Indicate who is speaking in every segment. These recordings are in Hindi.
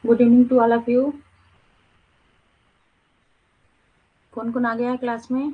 Speaker 1: Good evening to all of you. कौन कौन आ गया है क्लास में?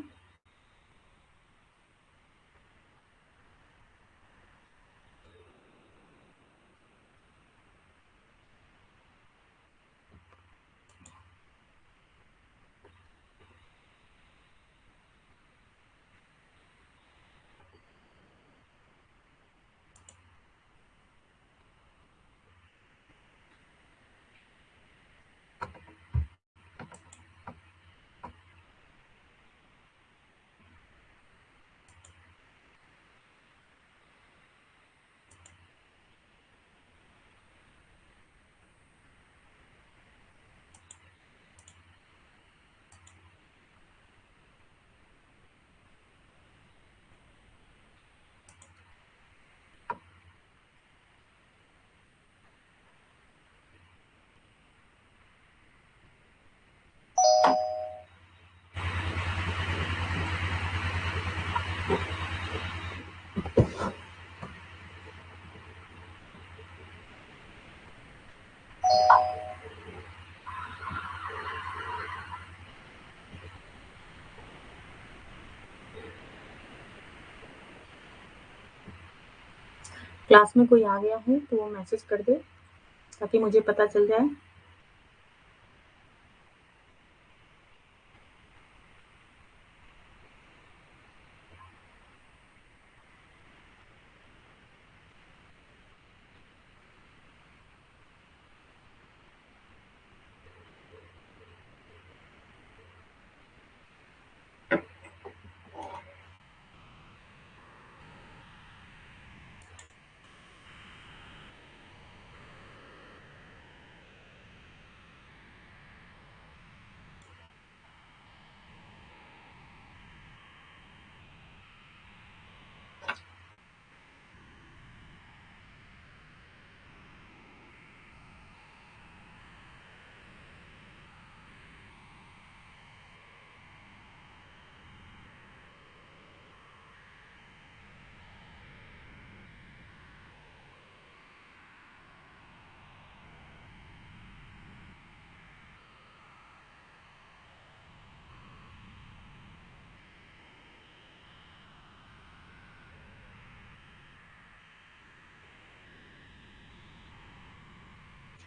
Speaker 1: क्लास में कोई आ गया है तो वो मैसेज कर दे ताकि मुझे पता चल जाए।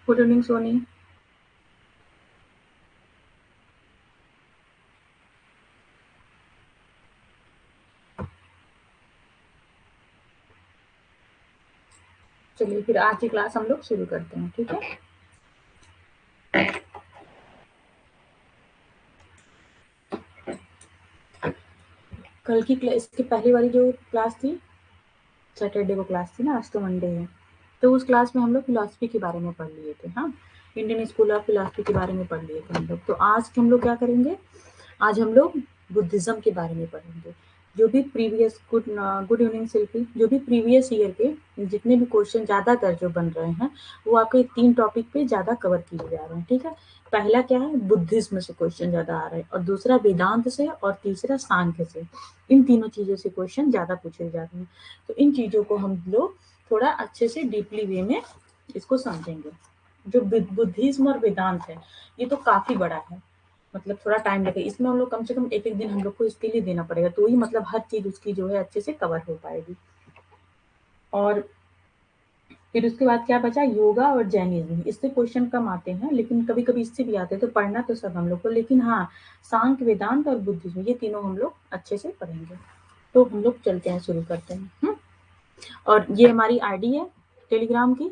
Speaker 1: Good evening Soni. चलिए फिर आज की क्लास हम लोग शुरू करते हैं, ठीक है। कल की इसकी पहली वाली जो क्लास थी, सैटरडे को क्लास थी ना, आज तो मंडे है। तो उस क्लास में हम लोग फिलॉसफी के बारे में पढ़ लिए थे। हाँ, इंडियन स्कूल ऑफ फिलॉसफी के बारे में पढ़ लिए थे हम लोग। तो आज हम लोग क्या करेंगे? आज हम लोग बुद्धिज्म के बारे में पढ़ेंगे। जो भी प्रीवियस गुड इवनिंग शिल्पी, जो भी प्रीवियस ईयर के जितने भी क्वेश्चन ज़्यादातर जो बन रहे हैं वो आपके 3 टॉपिक पे ज़्यादा कवर किए जा रहे हैं, ठीक है। पहला क्या है? बुद्धिज्म से क्वेश्चन ज़्यादा आ रहे हैं, और दूसरा वेदांत से, और तीसरा सांख्य से। इन तीनों चीज़ों से क्वेश्चन ज़्यादा पूछे जा रहे हैं। तो इन चीज़ों को हम लोग थोड़ा अच्छे से डीपली वे में इसको समझेंगे। जो बुद्धिज्म और वेदांत है ये तो काफ़ी बड़ा है, मतलब थोड़ा टाइम लगेगा इसमें। हम लोग कम से कम एक एक दिन हम लोग को इसके लिए देना पड़ेगा, तो ही मतलब हर चीज उसकी जो है अच्छे से कवर हो पाएगी। और फिर उसके बाद क्या बचा? योगा और जैनिज्म। इससे क्वेश्चन कम आते हैं, लेकिन कभी कभी इससे भी आते हैं, तो पढ़ना तो सब हम लोग को, लेकिन हाँ, सांख्य, वेदांत और बुद्धिज्म ये तीनों हम लोग अच्छे से पढ़ेंगे। तो हम लोग चलते हैं, शुरू करते हैं। और ये हमारी आईडी है टेलीग्राम की,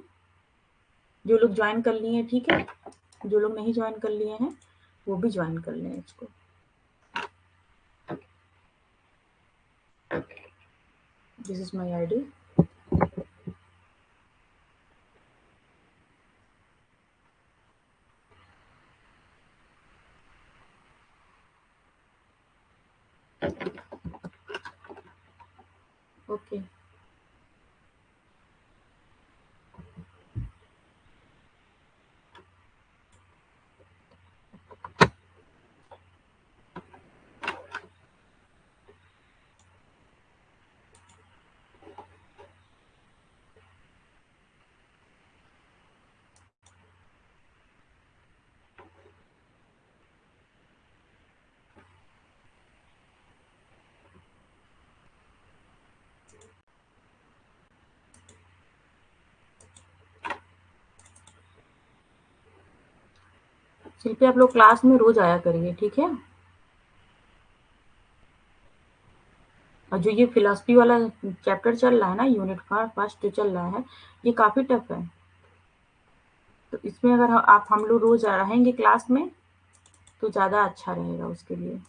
Speaker 1: जो लोग ज्वाइन कर लिए हैं, ठीक है। जो लोग नहीं ज्वाइन कर लिए हैं वो भी ज्वाइन कर लें इसको। This is my ID. Okay. Shilpi आप लोग क्लास में रोज आया करिए, ठीक है। और जो ये फिलॉसफी वाला चैप्टर चल रहा है ना, यूनिट फर्स्ट जो चल रहा है, ये काफी टफ है। तो इसमें अगर आप हम लोग रोज रहेंगे क्लास में तो ज्यादा अच्छा रहेगा उसके लिए।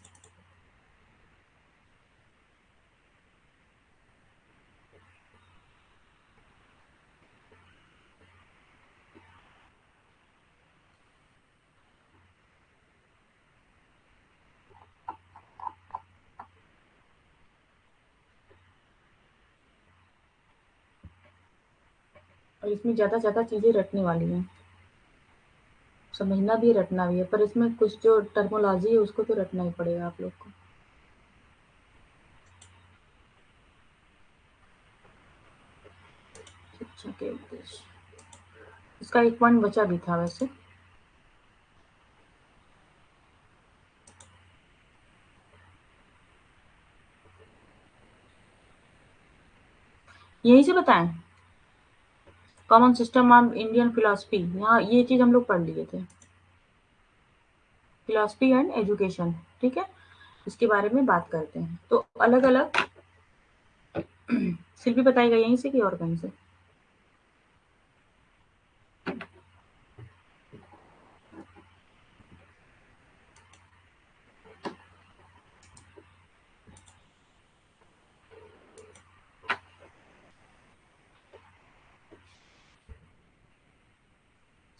Speaker 1: और इसमें ज्यादा ज्यादा चीजें रटने वाली हैं, समझना भी है रटना भी है, पर इसमें कुछ जो टर्मोलॉजी है उसको तो रटना ही पड़ेगा आप लोग को। शिक्षा के उद्देश्य, इसका एक पॉइंट बचा भी था वैसे। यहीं से बताएं, common system of Indian philosophy, यहाँ ये चीज हम लोग पढ़ लिए थे, फिलोसफी एंड एजुकेशन, ठीक है। इसके बारे में बात करते हैं। तो अलग अलग शिल्पी बताएगा यहीं से कि और कहीं से?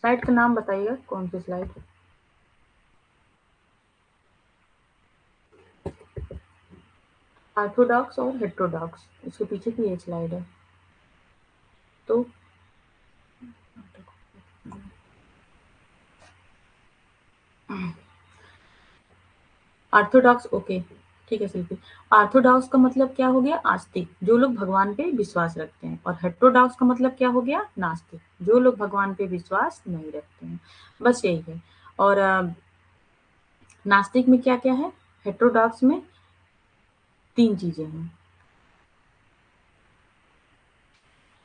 Speaker 1: स्लाइड का नाम बताइएगा, कौन सी स्लाइड? ऑर्थोडॉक्स और हेट्रोडॉक्स, इसके पीछे की ये स्लाइड है। तो ऑर्थोडॉक्स, ओके, ठीक है शिल्पी। ऑर्थोडॉक्स का मतलब क्या हो गया? आस्तिक, जो लोग भगवान पे विश्वास रखते हैं। और हेट्रोडॉक्स का मतलब क्या हो गया? नास्तिक, जो लोग भगवान पे विश्वास नहीं रखते हैं। बस यही है। और नास्तिक में क्या क्या है? हेट्रोडॉक्स में तीन चीजें हैं।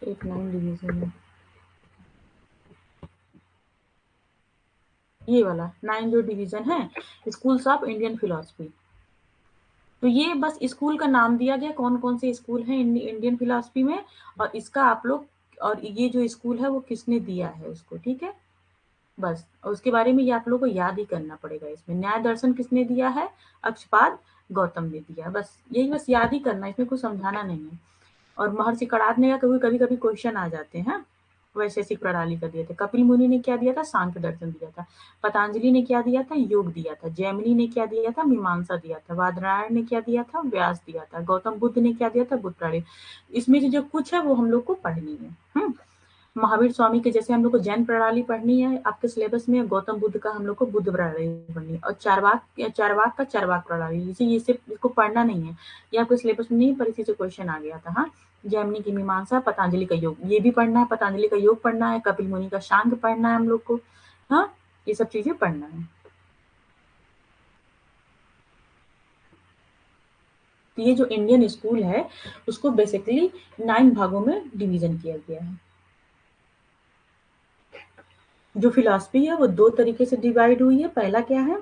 Speaker 1: एक लाइन डिवीजन है, ये वाला 9 जो डिवीजन है, स्कूल्स ऑफ इंडियन फिलोसफी। तो ये बस स्कूल का नाम दिया गया, कौन कौन से स्कूल हैं इंडियन फिलोसफी में, और इसका आप लोग, और ये जो स्कूल है वो किसने दिया है उसको, ठीक है। बस, और उसके बारे में ये आप लोग को याद ही करना पड़ेगा। इसमें न्याय दर्शन किसने दिया है? अक्षपाद गौतम ने दिया। बस यही, बस याद ही करना, इसमें कुछ समझाना नहीं है। और महर्षि कणाद का कभी कभी क्वेश्चन आ जाते हैं, वैशेषिक प्रणाली का दिए थे। कपिल मुनि ने क्या दिया था? सांख्य दर्शन दिया था। पतंजलि ने क्या दिया था? योग दिया था। जैमिनी ने क्या दिया था? मीमांसा दिया था। बादरायण ने क्या दिया था? व्यास दिया था। गौतम बुद्ध ने क्या दिया था? बुद्ध प्रणाली। इसमें से जो कुछ है वो हम लोग को पढ़नी है। महावीर स्वामी के जैसे हम लोग को जैन प्रणाली पढ़नी है आपके सिलेबस में, गौतम बुद्ध का हम लोग को बुद्ध प्रणाली पढ़नी है। और चारवाक का चारवाक प्रणाली, इसे ये सिर्फ इसको पढ़ना नहीं है, ये आपके सिलेबस में नहीं, पर इसी से क्वेश्चन आ गया था। हाँ, जैमिनी की मीमांसा, पतंजलि का योग, ये भी पढ़ना है। पतंजलि का योग पढ़ना है, कपिल मुनि का शांग पढ़ना है हम लोग को। हाँ, ये सब चीजें पढ़ना है। तो ये जो इंडियन स्कूल है उसको बेसिकली 9 भागों में डिवीजन किया गया है। जो फिलॉसफी है वो दो तरीके से डिवाइड हुई है। पहला क्या है?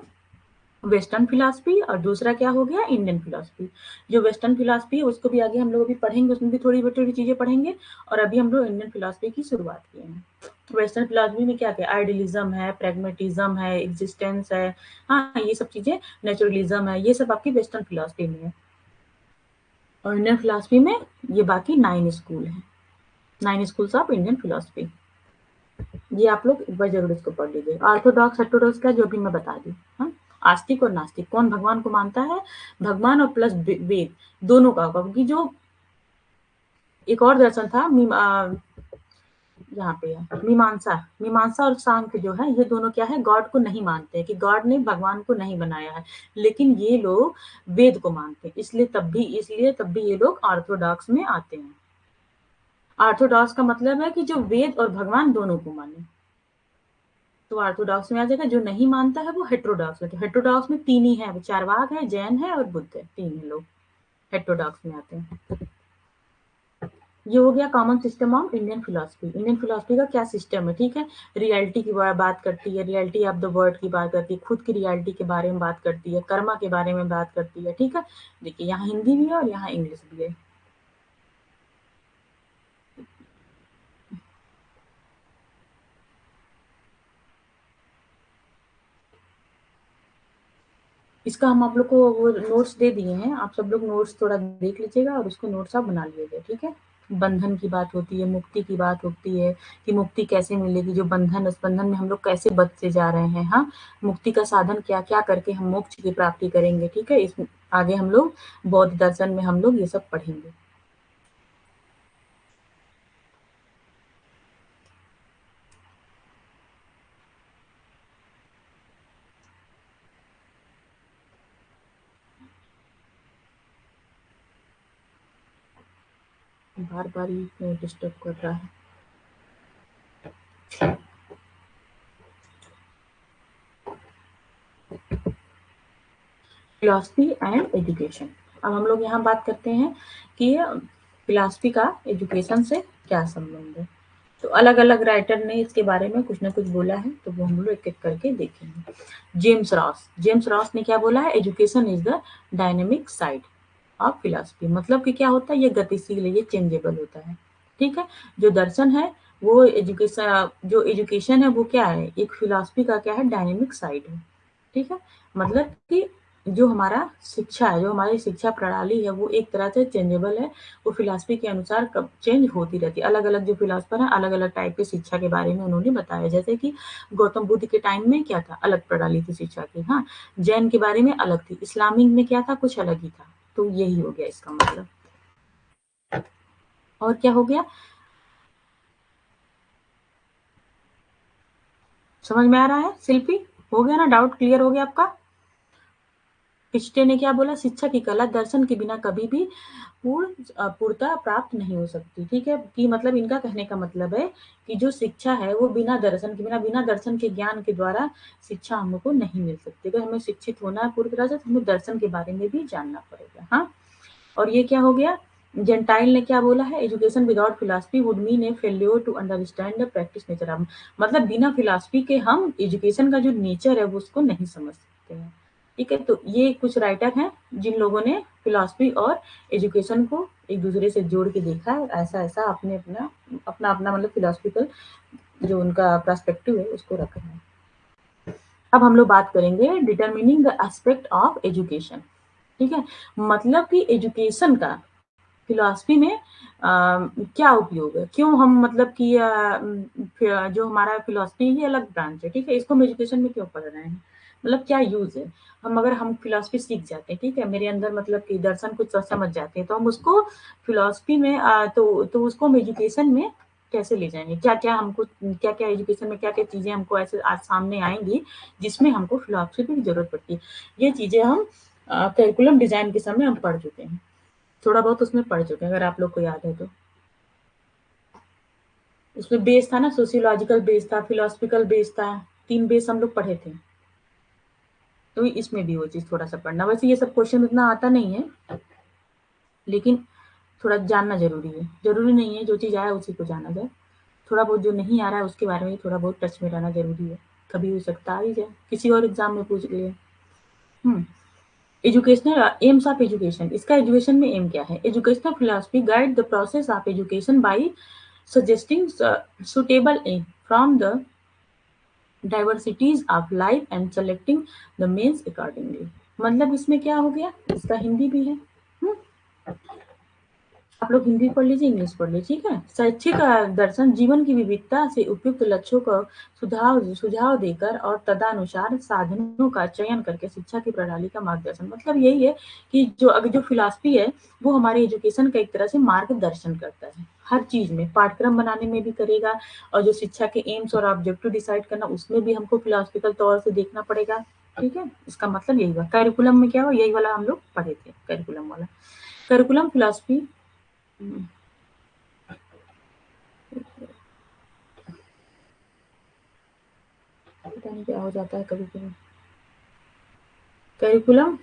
Speaker 1: वेस्टर्न फिलॉसफी, और दूसरा क्या हो गया? Indian philosophy. जो वेस्टर्न फिलॉसफी है उसको भी आगे हम लोग अभी पढ़ेंगे, उसमें भी थोड़ी थोड़ी चीजें पढ़ेंगे। और अभी हम लोग इंडियन फिलॉसफी की शुरुआत किए हैं। वेस्टर्न फिलॉसफी में क्या क्या? आइडियलिज्म है, प्रैग्मेटिज्म है, एग्जिस्टेंस है, हाँ ये सब चीजें, नेचुरलिज्म है, ये सब आपकी वेस्टर्न फिलॉसफी में है। और इंडियन फिलॉसफी में ये बाकी 9 स्कूल है, 9 स्कूल्स ऑफ इंडियन फिलॉसफी। ये आप लोग एक बार जरूर इसको पढ़ लीजिए। ऑर्थोडॉक्स हेटेरोडॉक्स का जो भी मैं बता दी। हाँ, आस्तिक और नास्तिक, कौन भगवान को मानता है? भगवान और प्लस वेद दोनों का होगा। क्योंकि जो एक और दर्शन था यहाँ पे है मीमांसा, मीमांसा और सांख्य जो है, ये दोनों क्या है? गॉड को नहीं मानते हैं, कि गॉड ने भगवान को नहीं बनाया है। लेकिन ये लोग वेद को मानते हैं, इसलिए तब भी ये लोग ऑर्थोडॉक्स में आते हैं। ऑर्थोडॉक्स का मतलब है कि जो वेद और भगवान दोनों को माने, तो ऑर्थोडॉक्स में आ जाएगा। जो नहीं मानता है वो हेट्रोडॉक्स है। तो हेट्रोडॉक्स में 3 ही है, चारवाक है, जैन है और बुद्ध है, 3 है लोग हेट्रोडॉक्स में आते हैं। ये हो गया common system of Indian philosophy. Indian philosophy का क्या सिस्टम है, ठीक है। रियलिटी की बात करती है, रियलिटी ऑफ द वर्ल्ड की बात करती है, खुद की रियलिटी के बारे में बात करती है, कर्मा के बारे में बात करती है, ठीक है। देखिए यहाँ हिंदी भी है और यहाँ इंग्लिश भी है। इसका हम आप लोग को वो नोट्स दे दिए हैं, आप सब लोग नोट्स थोड़ा देख लीजिएगा और उसको नोट्स आप बना लीजिएगा, ठीक है। बंधन की बात होती है, मुक्ति की बात होती है कि मुक्ति कैसे मिलेगी, जो बंधन, उस बंधन में हम लोग कैसे बंधते जा रहे हैं, हाँ। मुक्ति का साधन क्या-क्या करके हम मोक्ष की प्राप्ति करेंगे, ठीक है। इस आगे हम लोग बौद्ध दर्शन में हम लोग ये सब पढ़ेंगे। बार-बार ये डिस्टर्ब कर रहा है। Philosophy and education. अब हम लोग यहाँ बात करते हैं कि फिलॉसफी का एजुकेशन से क्या संबंध है। तो अलग-अलग राइटर ने इसके बारे में कुछ ना कुछ बोला है, तो वो हम लोग एक-एक करके देखेंगे। जेम्स रॉस ने क्या बोला है, education is the dynamic side of philosophy. मतलब कि क्या होता है, ये गतिशील है, ये चेंजेबल होता है, ठीक है। जो दर्शन है वो एजुकेशन है वो क्या है, एक फिलॉसफी का क्या है, डायनेमिक साइड है, ठीक है। मतलब कि जो हमारा शिक्षा है, जो हमारी शिक्षा प्रणाली है, वो एक तरह से चेंजेबल है। वो फिलॉसफी के अनुसार कब चेंज होती रहती है। अलग-अलग जो फिलॉसफर हैं, अलग-अलग टाइप की शिक्षा के बारे में उन्होंने बताया। जैसे कि गौतम बुद्ध के टाइम में क्या था, अलग प्रणाली थी शिक्षा की, हाँ। जैन के बारे में अलग थी, इस्लामिक में क्या था, कुछ अलग ही था। तो यही हो गया इसका मतलब। और क्या हो गया, समझ में आ रहा है शिल्पी? हो गया ना, डाउट क्लियर हो गया आपका? फिस्टे ने क्या बोला, शिक्षा की कला दर्शन के बिना कभी भी पूर्णता प्राप्त नहीं हो सकती, ठीक है। कि मतलब इनका कहने का मतलब है कि जो शिक्षा है वो बिना दर्शन के, बिना दर्शन के ज्ञान के द्वारा शिक्षा हमको नहीं मिल सकती। अगर हमें शिक्षित होना है पूरी तरह से, तो हमें दर्शन के बारे में भी जानना पड़ेगा, हाँ। और ये क्या हो गया, जेंटाइल ने क्या बोला है, education without philosophy would mean a failure to understand the practice nature of. मतलब बिना फिलॉसफी के हम एजुकेशन का जो नेचर है वो उसको नहीं समझ सकते हैं, ठीक है। तो ये कुछ राइटर हैं जिन लोगों ने फिलॉसफी और एजुकेशन को एक दूसरे से जोड़ के देखा है, ऐसा ऐसा अपने अपना अपना अपना मतलब फिलोसफिकल जो उनका पर्सपेक्टिव है उसको रखा है। अब हम लोग बात करेंगे determining the aspect of education, ठीक है। मतलब कि एजुकेशन का फिलॉसफी में क्या उपयोग है, क्यों हम मतलब कि जो हमारा फिलॉसफी ये अलग ब्रांच है, ठीक है। इसको हम एजुकेशन में क्यों पढ़ रहे हैं, मतलब क्या यूज है। हम फिलॉसफी सीख जाते हैं, ठीक है, मेरे अंदर मतलब कि दर्शन कुछ समझ जाते हैं, तो हम उसको फिलॉसफी में तो उसको हम एजुकेशन में कैसे ले जाएंगे, क्या क्या हमको, क्या क्या एजुकेशन में क्या क्या चीजें हमको ऐसे आज सामने आएंगी जिसमें हमको फिलॉसफी की जरूरत पड़ती है। ये चीजें हम करिकुलम डिजाइन के समय हम पढ़ चुके हैं, थोड़ा बहुत उसमें पढ़ चुके हैं, अगर आप लोग को याद है तो। उसमें बेस था ना, सोशियोलॉजिकल बेस था, फिलोसफिकल बेस था, 3 बेस हम लोग पढ़े थे। तो इसमें भी वो चीज़ थोड़ा-सा पढ़ना। वैसे ये सब क्वेश्चन उतना आता नहीं है, लेकिन थोड़ा जानना ज़रूरी है। ज़रूरी नहीं है जो चीज़ आए उसी को जाना जाए। थोड़ा बहुत जो नहीं आ रहा है उसके बारे में थोड़ा बहुत टच में रहना ज़रूरी है। कभी हो सकता आ ही जाए, किसी और एग्ज़ाम में पूछ लिए। हुँ। एजुकेशनल एम्स ऑफ एजुकेशन, इसका एजुकेशन में एम क्या है? Educational philosophy guide the process of education by suggesting suitable aim from the diversities of life and selecting the means accordingly। मतलब इसमें क्या हो गया, इसका हिंदी भी है। हुँ? आप लोग हिंदी पढ़ लीजिए, इंग्लिश पढ़ लीजिए, ठीक है। शैक्षिक दर्शन जीवन की विविधता से उपयुक्त लक्ष्यों को सुझाव देकर और तदनुसार साधनों का चयन करके शिक्षा की प्रणाली का मार्गदर्शन। मतलब यही है कि जो फिलॉसफी है वो हमारे एजुकेशन का एक तरह से मार्गदर्शन करता है हर चीज में, पाठ्यक्रम बनाने में भी करेगा, और जो शिक्षा के एम्स और ऑब्जेक्टिव डिसाइड करना उसमें भी हमको फिलोसफिकल तौर से देखना पड़ेगा, ठीक है। इसका मतलब यही हुआ, करिकुलम में क्या हुआ, यही वाला हम लोग पढ़े थे, करिकुलम वाला। करिकुलम फिलॉसफी, पता नहीं क्या हो जाता है कभी-कभी। Curriculum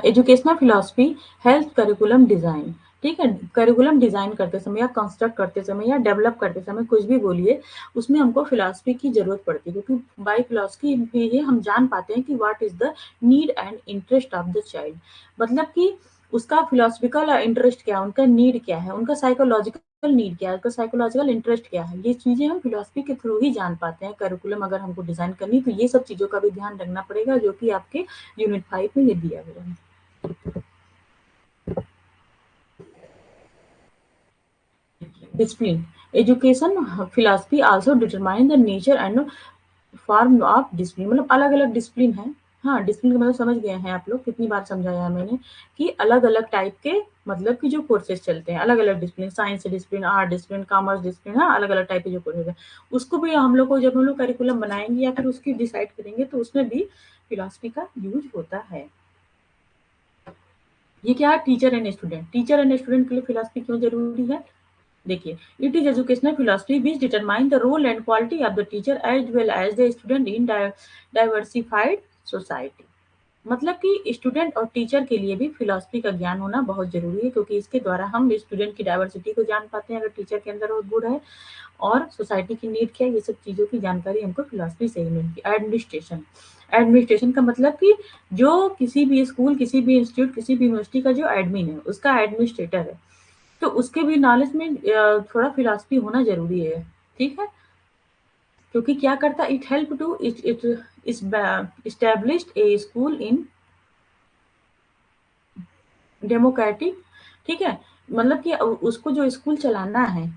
Speaker 1: educational philosophy health curriculum design, ठीक है? करिकुलम डिज़ाइन करते समय या कंस्ट्रक्ट करते समय या डेवलप करते समय कुछ भी बोलिए, उसमें हमको फिलॉसफी की ज़रूरत पड़ती है, क्योंकि बाय फिलॉसफी ये हम जान पाते हैं कि what is the need and interest of the child. मतलब कि उसका फिलॉसफिकल इंटरेस्ट क्या है, उनका नीड क्या है, उनका साइकोलॉजिकल नीड क्या है, उसका साइकोलॉजिकल इंटरेस्ट क्या है। ये चीज़ें हम फिलॉसफी के थ्रू ही जान पाते हैं। करिकुलम अगर हमको डिज़ाइन करनी है, तो ये सब चीज़ों का भी ध्यान रखना पड़ेगा, जो कि आपके यूनिट 5 में ये दिया गया है। Discipline. Education philosophy also determine the nature and form of discipline, मतलब अलग-अलग डिसिप्लिन है। हाँ, डिसिप्लिन का मतलब समझ गए हैं आप लोग, कितनी बार समझाया है मैंने कि अलग-अलग टाइप के मतलब कि जो कोर्सेज़ चलते हैं, अलग-अलग discipline, science discipline, art discipline, commerce discipline, हाँ, अलग-अलग टाइप के जो कोर्सेज़ हैं। उसको भी हम लोग को जब हम लोग करिकुलम बनाएँगे या फिर उसकी डिसाइड करेंगे, तो उसमें भी फिलॉसफी का यूज़ होता है। ये क्या है, teacher and student. Teacher and student के लिए फिलॉसफी क्यों ज़रूरी है? देखिए, it is educational philosophy which determine the role and quality of the teacher as well as the student in diversified society. मतलब कि स्टूडेंट और टीचर के लिए भी फिलॉसफी का ज्ञान होना बहुत जरूरी है, क्योंकि इसके द्वारा हम स्टूडेंट की डाइवर्सिटी को जान पाते हैं, अगर टीचर के अंदर वो गुण है, और सोसाइटी की नीड क्या है, ये सब चीज़ों की जानकारी हमको फिलॉसफी से ही मिलती है। एडमिनिस्ट्रेशन, एडमिनिस्ट्रेशन का मतलब कि जो किसी भी स्कूल, किसी भी इंस्टीट्यूट, किसी भी यूनिवर्सिटी का जो एडमिन है, उसका एडमिनिस्ट्रेटर है, तो उसके भी नॉलेज में थोड़ा फिलॉसफी होना ज़रूरी है, ठीक है? क्योंकि क्या करता है, it help to it it is established a school in democratic, ठीक है? मतलब कि उसको जो स्कूल चलाना है,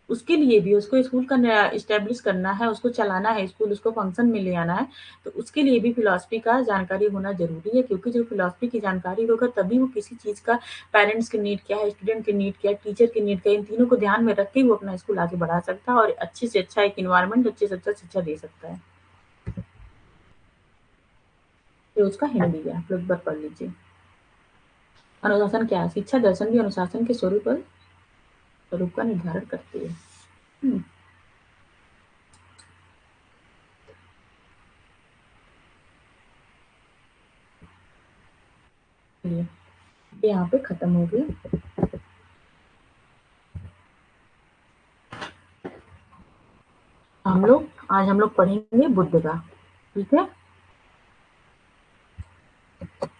Speaker 1: उसके लिए भी उसको स्कूल का एस्टैब्लिश करना है, उसको चलाना है स्कूल, उसको फंक्शन में ले आना है, तो उसके लिए भी फिलॉसफी का जानकारी होना ज़रूरी है, क्योंकि जो फिलॉसफी की जानकारी होगा, तभी वो किसी चीज़ का, पेरेंट्स की नीड क्या है, स्टूडेंट की नीड क्या है, टीचर की नीड क्या है, इन तीनों को ध्यान में रख के वो अपना स्कूल आगे बढ़ा सकता है और अच्छे से अच्छा एक एनवायरनमेंट, अच्छे से अच्छा शिक्षा दे सकता है। तो उसका हिंदी है, आप लोग एक बार पढ़ लीजिए। अनुशासन क्या है? शिक्षा दर्शन भी अनुशासन के स्वरूप का निर्धारण करती है। हुँ, चलिए, ये यहाँ पे खत्म हो गया। आज हम लोग पढ़ेंगे बुद्ध का, ठीक है?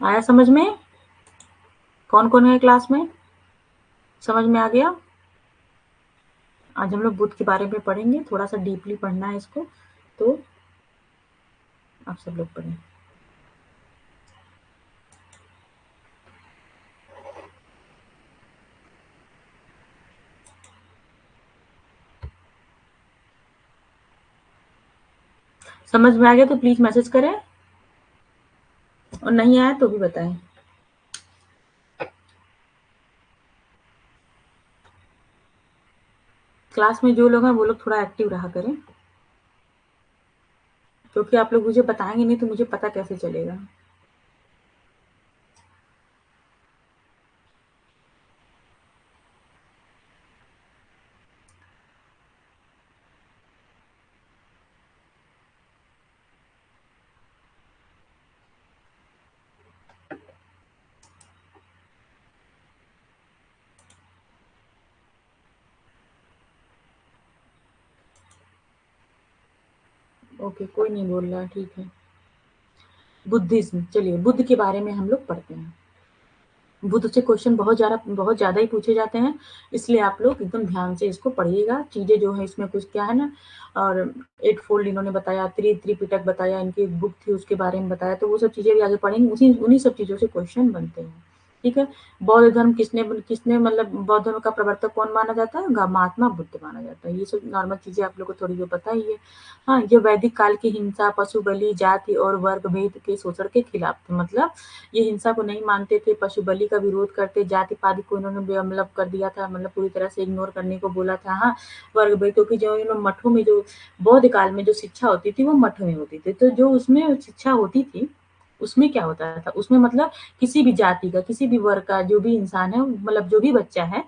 Speaker 1: आया समझ में? कौन-कौन है क्लास में? समझ में आ गया? आज हम लोग बुद्ध के बारे में पढ़ेंगे, थोड़ा-सा डीपली पढ़ना है इसको, तो आप सब लोग पढ़ें। समझ में आ गया तो प्लीज़ मैसेज करें, और नहीं आया तो भी बताएँ। क्लास में जो लोग हैं, वो लोग थोड़ा एक्टिव रहा करें, क्योंकि आप लोग मुझे बताएँगे नहीं तो मुझे पता कैसे चलेगा? ओके, कोई नहीं बोल रहा, ठीक है। बुद्धिज़्म, चलिए बुद्ध के बारे में हम लोग पढ़ते हैं। बुद्ध से क्वेश्चन बहुत ज़्यादा ही पूछे जाते हैं, इसलिए आप लोग एकदम ध्यान से इसको पढ़िएगा। चीज़ें जो हैं इसमें कुछ क्या है ना, और एट फोल्ड इन्होंने बताया, त्रिपिटक बताया, इनकी एक बुक थी उसके बारे में बताया, तो वो सब चीज़ें भी आगे पढ़ेंगे, उसी उन्हीं सब चीज़ों से क्वेश्चन बनते हैं, ठीक है? बौद्ध धर्म किसने मतलब बौद्ध धर्म का प्रवर्तक कौन माना जाता है? महात्मा बुद्ध माना जाता है। ये सब नॉर्मल चीज़ें आप लोग को थोड़ी बहुत पता ही है। हाँ, ये वैदिक काल की हिंसा, पशु बलि, जाति और वर्ग भेद के शोषण के खिलाफ थे। मतलब ये हिंसा को नहीं मानते थे, पशु बलि का विरोध करते, जाति-पाति को इन्होंने मतलब कर दिया था, मतलब पूरी तरह से इग्नोर करने को बोला था। हाँ, वर्ग भेदों की जो इन्होंने मठों में जो बौद्ध काल में जो शिक्षा होती थी, वो मठों में होती थी। तो जो उसमें शिक्षा होती थी, उसमें क्या होता था? उसमें मतलब किसी भी जाति का, किसी भी वर्ग का जो भी इंसान है, मतलब जो भी बच्चा है,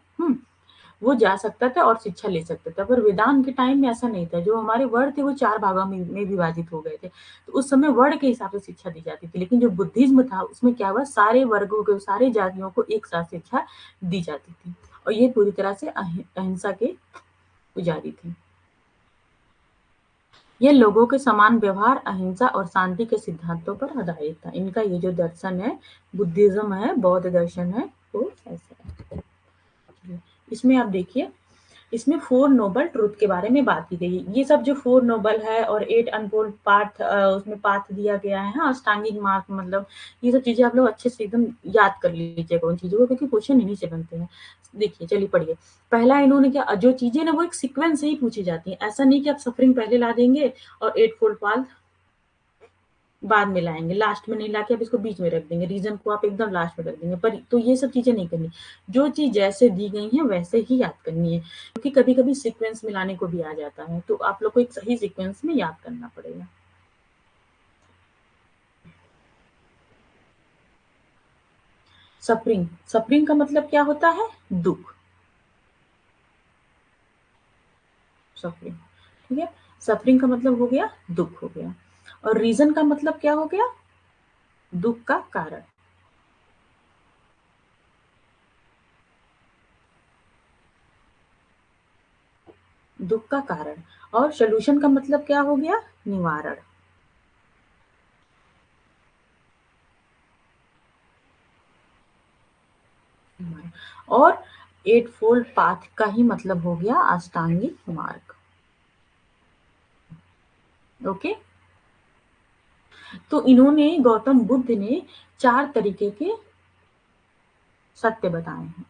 Speaker 1: वो जा सकता था और शिक्षा ले सकता था। पर वेदांत के टाइम में ऐसा नहीं था। जो हमारे वर्ण थे वो 4 भागों में विभाजित हो गए थे। तो उस समय वर्ण के हिसाब से शिक्षा दी जाती थी। लेकिन जो बुद्धिज़्म था उसमें क्या हुआ, सारे वर्गों को, सारे जातियों को एक साथ शिक्षा दी जाती थी। और ये पूरी तरह से अहिंसा के पुजारी थे। ये लोगों के समान व्यवहार, अहिंसा और शांति के सिद्धांतों पर आधारित था। इनका ये जो दर्शन है, बुद्धिज्म है, बौद्ध दर्शन है, वो ऐसा है। इसमें आप देखिए, इसमें 4 नोबल ट्रुथ के बारे में बात की गई है। ये सब जो 4 नोबल है और 8 अनफोल्ड पाथ उसमें पाथ दिया गया है, हाँ, अष्टांगिक मार्ग, मतलब ये सब चीजें आप लोग अच्छे से एकदम याद कर लीजिएगा उन चीजों को, क्योंकि क्वेश्चन इन्हीं से बनते हैं। देखिए, चलिए पढ़िए। पहला इन्होंने क्या, जो चीजें ना वो एक सीक्वेंस से ही पूछी जाती हैं। ऐसा नहीं कि आप सफरिंग पहले ला देंगे और 8 फोल्ड पाथ बाद में लाएंगे, लास्ट में नहीं लाके आप इसको बीच में रख देंगे, रीजन को आप एकदम लास्ट में रख देंगे। पर तो ये सब चीजें नहीं करनी, जो चीज जैसे दी गई है वैसे ही याद करनी है, क्योंकि कभी कभी सीक्वेंस मिलाने को भी आ जाता है, तो आप लोग को एक सही सीक्वेंस में याद करना पड़ेगा। सफरिंग, सफरिंग का मतलब क्या होता है? दुख। सफरिंग, ठीक है। सफरिंग का मतलब हो गया दुख, हो गया। और रीजन का मतलब क्या हो गया? दुख का कारण। दुख का कारण। और सोल्यूशन का मतलब क्या हो गया? निवारण। और 8 फोल्ड पाथ का ही मतलब हो गया अष्टांगिक मार्ग। ओके। तो इन्होंने, गौतम बुद्ध ने 4 तरीके के सत्य बताए हैं।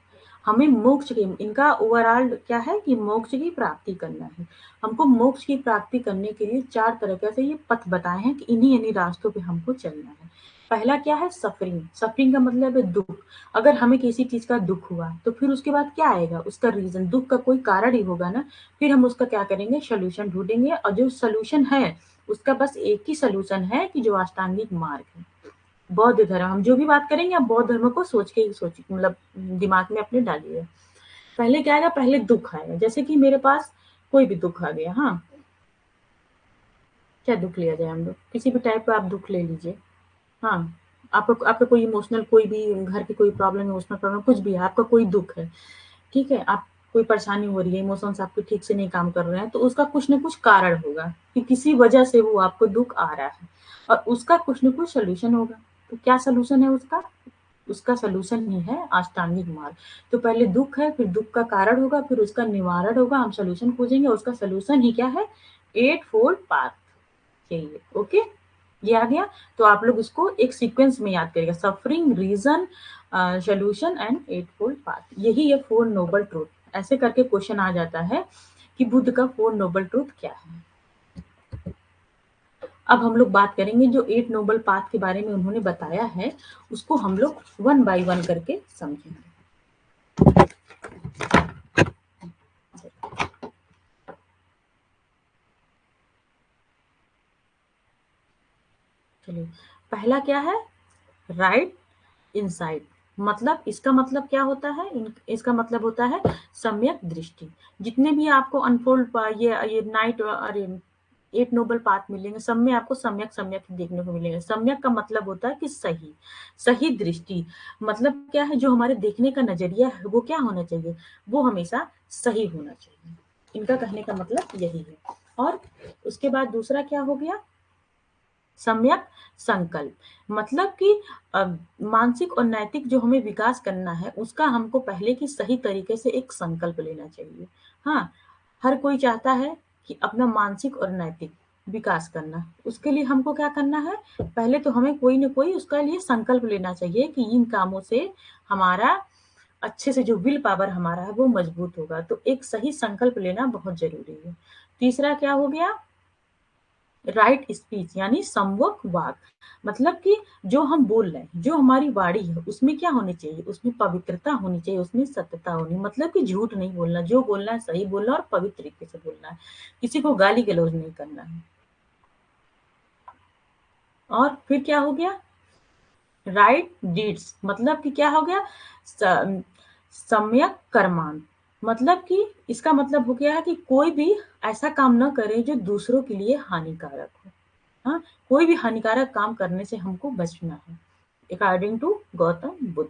Speaker 1: हमें मोक्ष की, इनका ओवरऑल क्या है कि मोक्ष की प्राप्ति करना है। हमको मोक्ष की प्राप्ति करने के लिए 4 तरह से ये पथ बताए हैं कि इन्हीं रास्तों पे हमको चलना है। पहला क्या है? सफरिंग। सफरिंग का मतलब है दुख। अगर हमें किसी चीज का दुख हुआ तो फिर उसके बाद क्या आएगा? उसका रीजन, दुख का कोई कारण ही होगा ना। फिर हम उसका क्या करेंगे? सोल्यूशन ढूंढेंगे, और जो सोल्यूशन है उसका बस एक ही सोल्यूशन है कि जो अष्टांगिक मार्ग है, बौद्ध धर्म। हम जो भी बात करेंगे आप बौद्ध धर्म को सोच के ही सोचिए, मतलब दिमाग में अपने डालिए। पहले क्या आएगा? पहले दुख आएगा। जैसे कि मेरे पास कोई भी दुख आ गया, हाँ, क्या दुख लिया जाए हम लोग? किसी भी टाइप का आप दुख ले लीजिए, हाँ। आपका आपका कोई इमोशनल, कोई भी घर की कोई प्रॉब्लम, इमोशनल प्रॉब्लम कुछ भी है, आपका कोई दुख है, ठीक है, आप कोई परेशानी हो रही है, इमोशंस आपके ठीक से नहीं काम कर रहे हैं, तो उसका कुछ ना कुछ कारण होगा कि किसी वजह से वो आपको दुख आ रहा है, और उसका कुछ ना कुछ सोल्यूशन होगा। तो क्या सोल्यूशन है उसका? उसका सोल्यूशन ही है अष्टांगिक मार्ग। तो पहले दुख है, फिर दुख का कारण होगा, फिर उसका निवारण होगा, हम सोल्यूशन खोजेंगे, उसका सोल्यूशन ही क्या है? 8 फोल्ड पाथ चाहिए। ओके, ये आ गया। तो आप लोग इसको एक सीक्वेंस में याद करिएगा, suffering, reason, solution and 8 fold path. यही है 4 नोबल ट्रूथ। ऐसे करके क्वेश्चन आ जाता है कि बुद्ध का 4 नोबल ट्रूथ क्या है। अब हम लोग बात करेंगे जो 8 नोबल पाथ के बारे में उन्होंने बताया है, उसको हम लोग वन बाय वन करके समझेंगे। चलिए, पहला क्या है? Right insight. मतलब इसका मतलब क्या होता है? इसका मतलब होता है सम्यक दृष्टि। जितने भी आपको अनफोल्ड ये नाइट, अरे 8 नोबल पाथ मिलेंगे, सब में आपको सम्यक सम्यक देखने को मिलेंगे। सम्यक का मतलब होता है कि सही, सही दृष्टि। मतलब क्या है? जो हमारे देखने का नजरिया है वो क्या होना चाहिए? वो हमेशा सही होना चाहिए। इनका कहने का मतलब यही है। और उसके बाद दूसरा क्या हो गया? सम्यक संकल्प। मतलब कि मानसिक और नैतिक जो हमें विकास करना है उसका हमको पहले की सही तरीके से एक संकल्प लेना चाहिए। हाँ, हर कोई चाहता है कि अपना मानसिक और नैतिक विकास करना। उसके लिए हमको क्या करना है? पहले तो हमें कोई ना कोई उसका लिए संकल्प लेना चाहिए कि इन कामों से हमारा अच्छे से जो विल पावर हमारा है वो मजबूत होगा। तो एक सही संकल्प लेना बहुत जरूरी है। तीसरा क्या हो गया? राइट स्पीच, यानी संवक वाक। मतलब कि जो हम बोल रहे हैं, जो हमारी वाणी है, उसमें क्या होनी चाहिए? उसमें पवित्रता होनी चाहिए, उसमें सत्यता होनी, मतलब कि झूठ नहीं बोलना, जो बोलना है सही बोलना और पवित्र तरीके से बोलना है। किसी को गाली गलौज नहीं करना है। और फिर क्या हो गया? Right deeds. मतलब कि क्या हो गया? स- सम्यक कर्मांत। मतलब कि इसका मतलब हो गया है कि कोई भी ऐसा काम न करे जो दूसरों के लिए हानिकारक हो। हाँ, कोई भी हानिकारक काम करने से हमको बचना है, अकॉर्डिंग टू गौतम बुद्ध।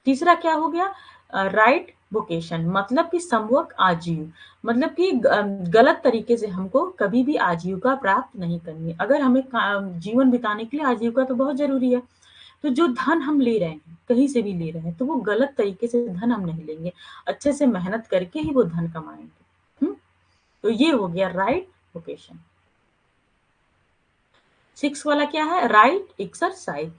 Speaker 1: तीसरा क्या हो गया? राइट वोकेशन मतलब कि समवक आजीव, मतलब कि गलत तरीके से हमको कभी भी आजीविका प्राप्त नहीं करनी है। अगर हमें जीवन बिताने के लिए आजीविका तो बहुत ज़रूरी है, तो जो धन हम ले रहे हैं, कहीं से भी ले रहे हैं, तो वो गलत तरीके से धन हम नहीं लेंगे, अच्छे से मेहनत करके ही वो धन कमाएँगे। तो ये हो गया राइट वोकेशन। 6 वाला क्या है? राइट एक्सरसाइज,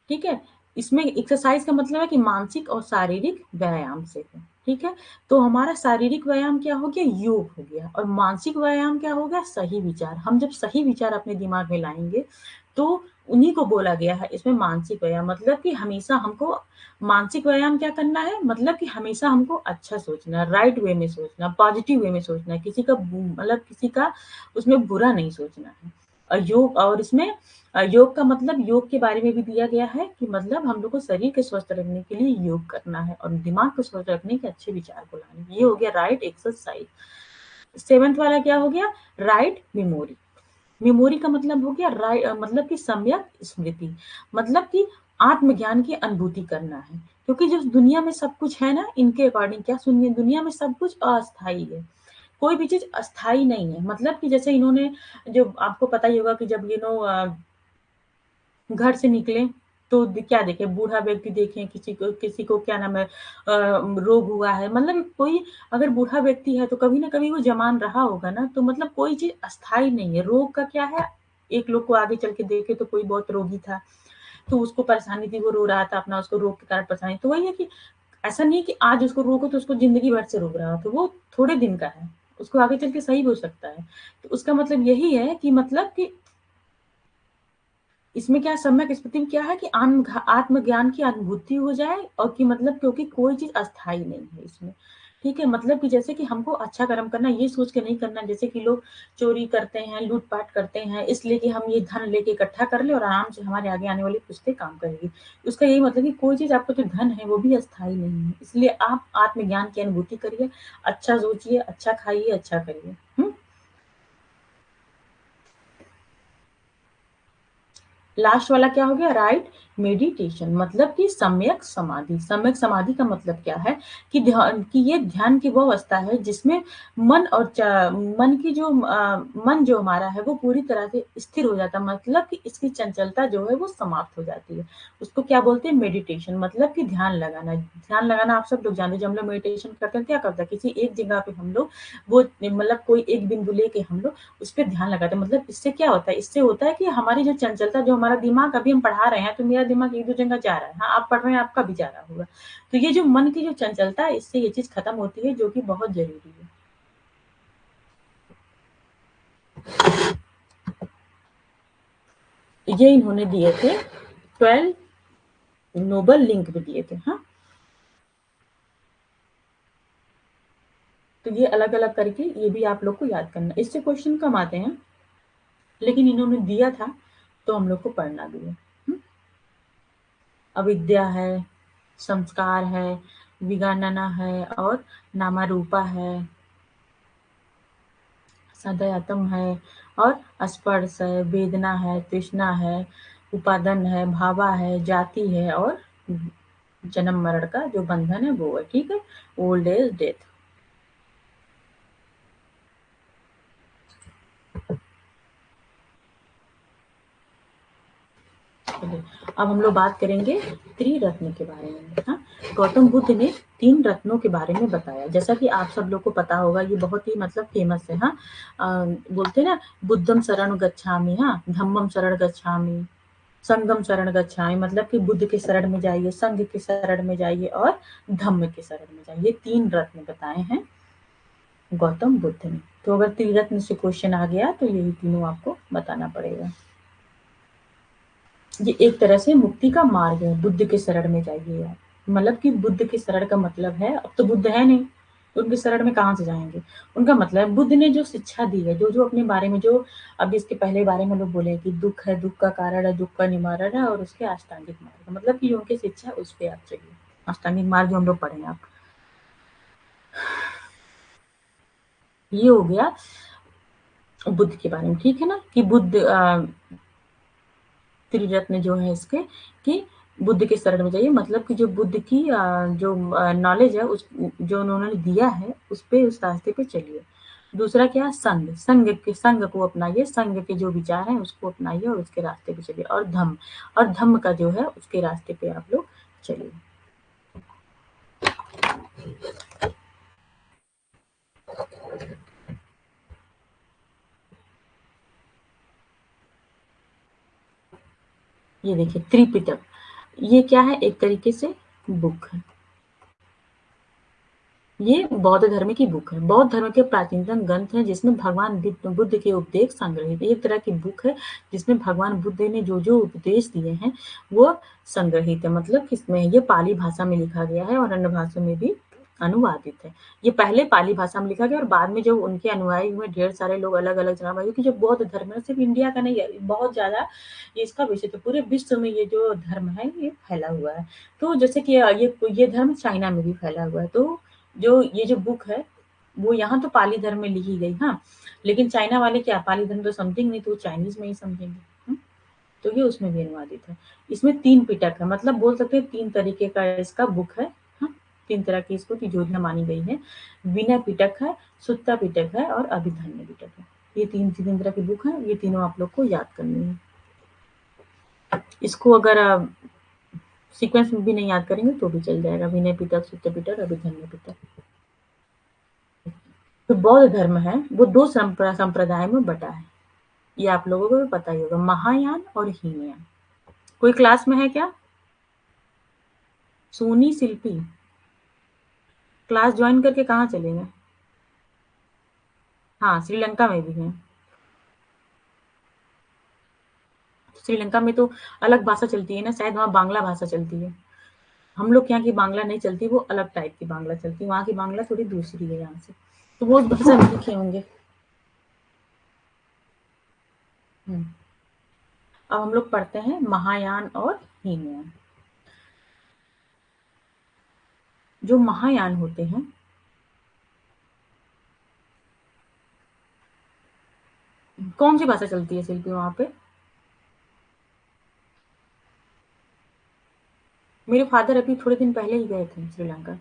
Speaker 1: ठीक है? इसमें एक्सरसाइज का मतलब है कि मानसिक और शारीरिक व्यायाम से है, ठीक है? तो हमारा शारीरिक व्यायाम क्या हो गया? योग हो गया, और मानसिक व्यायाम क्या हो गया? सही विचार। हम जब सही विचार अपने दिमाग में लाएँगे, तो उन्हीं को बोला गया है इसमें मानसिक व्यायाम, मतलब कि हमेशा हमको मानसिक व्यायाम क्या करना है? मतलब कि हमेशा हमको अच्छा सोचना है, राइट वे में सोचना, पॉजिटिव वे में सोचना है, किसी का मतलब किसी का उसमें बुरा नहीं सोचना है। योग, और इसमें योग का मतलब योग के बारे में भी दिया गया है कि मतलब हम लोग को शरीर के स्वस्थ रखने के लिए योग करना है और दिमाग को स्वस्थ रखने के अच्छे विचार को लाने। ये हो गया राइट एक्सरसाइज। 7th वाला क्या हो गया? Write memory. मेमोरी का मतलब हो गया मतलब कि सम्यक स्मृति, मतलब कि आत्मज्ञान की अनुभूति करना है, क्योंकि जो दुनिया में सब कुछ है ना, इनके अकॉर्डिंग क्या सुनिए, दुनिया में सब कुछ अस्थाई है, कोई भी चीज़ अस्थाई नहीं है। मतलब कि जैसे इन्होंने, जो आपको पता ही होगा कि जब घर से निकले तो क्या देखे, बूढ़ा व्यक्ति देखें, किसी को क्या नाम है, रोग हुआ है, मतलब कोई अगर बूढ़ा व्यक्ति है तो कभी ना कभी वो जवान रहा होगा ना, तो मतलब कोई चीज अस्थाई नहीं है। रोग का क्या है, एक लोग को आगे चल के देखे तो कोई बहुत रोगी था, तो उसको परेशानी थी, वो रो रहा था अपना, उसको रोग के कारण परेशानी, तो वही है कि ऐसा नहीं है कि आज उसको रोग हो तो उसको जिंदगी भर से रोग रहा हो, तो वो थोड़े दिन का है, उसको आगे चल के सही हो सकता है। तो उसका मतलब यही है कि मतलब कि इसमें क्या सम्यक स्मृति में क्या है कि आत्मज्ञान की अनुभूति हो जाए, और कि मतलब क्योंकि कोई चीज़ अस्थाई नहीं है इसमें, ठीक है? मतलब कि जैसे कि हमको अच्छा कर्म करना, ये सोच के नहीं करना जैसे कि लोग चोरी करते हैं, लूट-पाट करते हैं, इसलिए कि हम ये धन लेके इकट्ठा कर लें और आराम से हमारे आगे आने वाली पुश्तें काम करेगी। उसका यही मतलब कि कोई चीज़, आपका जो धन है वो भी अस्थाई नहीं है। इसलिए आप आत्मज्ञान की अनुभूति करिए, अच्छा सोचिए, अच्छा खाइए, अच्छा करिए। लास्ट वाला क्या हो गया? राइट मेडिटेशन, मतलब कि सम्यक समाधि। सम्यक समाधि का मतलब क्या है कि ध्यान, कि ये ध्यान की वो अवस्था है जिसमें मन और मन की जो मन जो हमारा है वो पूरी तरह से स्थिर हो जाता है, मतलब कि इसकी चंचलता जो है वो समाप्त हो जाती है। उसको क्या बोलते हैं? मेडिटेशन, मतलब कि ध्यान लगाना। ध्यान लगाना आप सब लोग जानते हैं, जब हम लोग मेडिटेशन करते हैं क्या करते हैं, किसी एक जगह पे हम लोग वो मतलब कोई एक बिंदु लेके हम लोग उस पे ध्यान लगाते हैं। मतलब इससे क्या होता है? इससे होता है कि हमारी जो चंचलता, जो हमारा दिमाग, अभी हम पढ़ा रहे हैं तो मेरा दिमाग एक दो जगह जा रहा है, हाँ, आप पढ़ रहे हैं आपका भी जा रहा होगा। तो ये जो मन की जो चंचलता है, इससे ये चीज़ खत्म होती है, जो कि बहुत ज़रूरी है। ये इन्होंने दिए थे 12 नोबल लिंक भी दिए थे, हाँ। तो ये अलग-अलग करके ये भी आप लोग को याद करना है। इससे क्वेश्चन कम आते हैं, लेकिन इन्होंने दिया था तो हम लोग को पढ़ना भी है। अविद्या है, संस्कार है, विगणना है और नामारूपा है, सदयतम है और स्पर्श है, वेदना है, तृष्णा है, उपादान है, भावा है, जाति है और जन्म मरण का जो बंधन है वो है, ठीक है? Old age, death. चलिए, अब हम लोग बात करेंगे त्रिरत्न के बारे में, हाँ। गौतम बुद्ध ने 3 रत्नों के बारे में बताया, जैसा कि आप सब लोग को पता होगा, ये बहुत ही मतलब फेमस है, हाँ। बोलते हैं ना, बुद्धम शरण गच्छामि, हाँ, धम्मम शरण गच्छामि, संगम शरण गच्छामि, मतलब कि बुद्ध के शरण में जाइए, संघ के शरण में जाइए और धम्म के शरण में जाइए। 3 रत्न बताए हैं गौतम बुद्ध ने। तो अगर त्रिरत्न से क्वेश्चन आ गया तो यही तीनों आपको बताना पड़ेगा। ये एक तरह से मुक्ति का मार्ग है, बुद्ध के शरण में जाइए आप। मतलब कि बुद्ध के शरण का मतलब है, अब तो बुद्ध है नहीं, उनके शरण में कहाँ से जाएँगे? उनका मतलब है बुद्ध ने जो शिक्षा दी है, जो-जो अपने बारे में, जो अभी इसके पहले बारे में लोग बोले कि दुःख है, दुःख का कारण है, दुःख का निवारण है और उसके अष्टांगिक मार्ग, मतलब कि जो उनकी शिक्षा है उस पे आप चलिए। अष्टांगिक मार्ग जो हम लोग पढ़े हैं आप। ये हो गया बुद्ध के बारे में, ठीक है ना? कि बुद्ध त्रिरत्न जो है इसके, कि बुद्ध के शरण में जाइए, मतलब कि जो बुद्ध की जो नॉलेज है उस जो उन्होंने दिया है उस रास्ते पे चलिए। दूसरा क्या है, संघ को अपनाइए, संघ के जो विचार हैं उसको अपनाइए और उसके रास्ते पे चलिए। और धम्म का जो है उसके रास्ते पे आप लोग चलिए। ये देखिए त्रिपिटक, ये क्या है, एक तरीके से बुक है। ये बौद्ध धर्म की बुक है। बौद्ध धर्म के प्राचीनतम ग्रंथ है जिसमें भगवान बुद्ध के उपदेश संग्रहित है। एक तरह की बुक है जिसमें भगवान बुद्ध ने जो उपदेश दिए हैं वो संग्रहित है। मतलब किसमें, ये पाली भाषा में लिखा गया है और अन्य भाषा में भी अनुवादित है। ये पहले पाली भाषा में लिखा गया और बाद में जब उनके अनुयायी हुए ढेर सारे लोग अलग अलग जगह, क्योंकि जो बौद्ध धर्म है सिर्फ इंडिया का नहीं है, बहुत ज्यादा इसका विषय, तो पूरे विश्व में ये जो धर्म है ये फैला हुआ है। तो जैसे कि ये धर्म चाइना में भी फैला हुआ है। तो जो ये जो बुक है वो यहाँ तो पाली धर्म में लिखी गई, हाँ, लेकिन चाइना वाले क्या पाली धर्म तो समझेंगे नहीं, तो वो चाइनीज में ही समझेंगे। तो ये उसमें भी अनुवादित है। इसमें 3 पिटक है, मतलब बोल सकते हैं 3 तरीके का इसका बुक है। हाँ, 3 तरह की इसको तिजोरियाँ मानी गई है। विनय पिटक है, सुत्ता पिटक है और अभिधन्य पिटक है। ये 3 तरह की बुक है, ये तीनों आप लोग को याद करनी है। इसको अगर सीक्वेंस में भी नहीं याद करेंगे तो भी चल जाएगा, विनय पिटक, सुत्ता पिटक, अभिधन्य पिटक। जो बौद्ध धर्म है वो 2 संप्रदाय में बटा है। ये आप लोगों को भी पता ही होगा, महायान और हीनयान। कोई क्लास में है क्या? सोनी शिल्पी क्लास ज्वाइन करके कहाँ चले गए? हाँ, श्रीलंका में भी है। श्रीलंका में तो अलग भाषा चलती है ना, शायद वहाँ बांग्ला भाषा चलती है। हम लोग के यहाँ की बांग्ला नहीं चलती, वो अलग टाइप की बांग्ला चलती है। वहाँ की बांग्ला थोड़ी दूसरी है यहाँ से, तो वो भाषा नहीं लिखे होंगे। अब हम लोग पढ़ते हैं महायान और हीनयान। जो महायान होते हैं, कौन सी भाषा चलती है शिल्पी वहाँ पे? मेरे फादर अभी थोड़े दिन पहले ही गए थे श्रीलंका,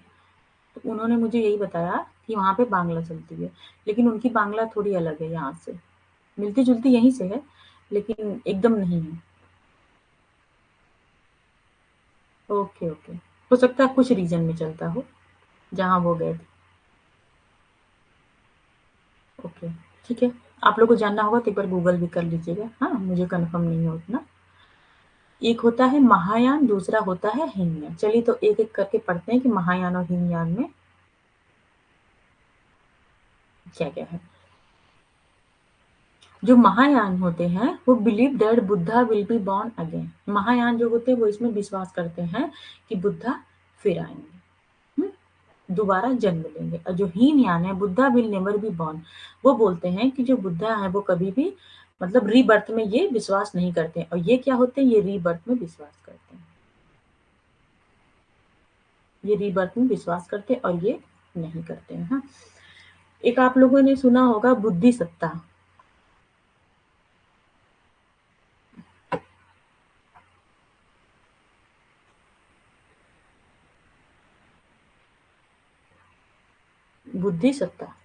Speaker 1: तो उन्होंने मुझे यही बताया कि वहाँ पे बांग्ला चलती है, लेकिन उनकी बांग्ला थोड़ी अलग है यहाँ से, मिलती-जुलती यहीं से है, लेकिन एकदम नहीं है। Okay, okay. हो सकता है कुछ रीजन में चलता हो, जहाँ वो गए थे। ओके, ठीक है। आप लोग को जानना होगा तो एक बार गूगल भी कर लीजिएगा। हाँ, मुझे कन्फर्म नहीं है उतना। एक होता है महायान, दूसरा होता है हीनयान। चलिए तो एक-एक करके पढ़ते हैं कि महायान और हीनयान में क्या-क्या है। जो महायान होते हैं वो believe that Buddha will be born again. Mahayana जो होते हैं वो इसमें विश्वास करते हैं कि बुद्धा फिर आएंगे, दोबारा जन्म लेंगे। और जो हीनयान है, Buddha will never be born, वो बोलते हैं कि जो बुद्धा है वो कभी भी मतलब रीबर्थ में ये विश्वास नहीं करते। और ये क्या होते हैं, ये रीबर्थ में विश्वास करते हैं। ये रीबर्थ में विश्वास करते हैं और ये नहीं करते हैं। हाँ, एक आप लोगों ने सुना होगा बुद्धि सत्ता।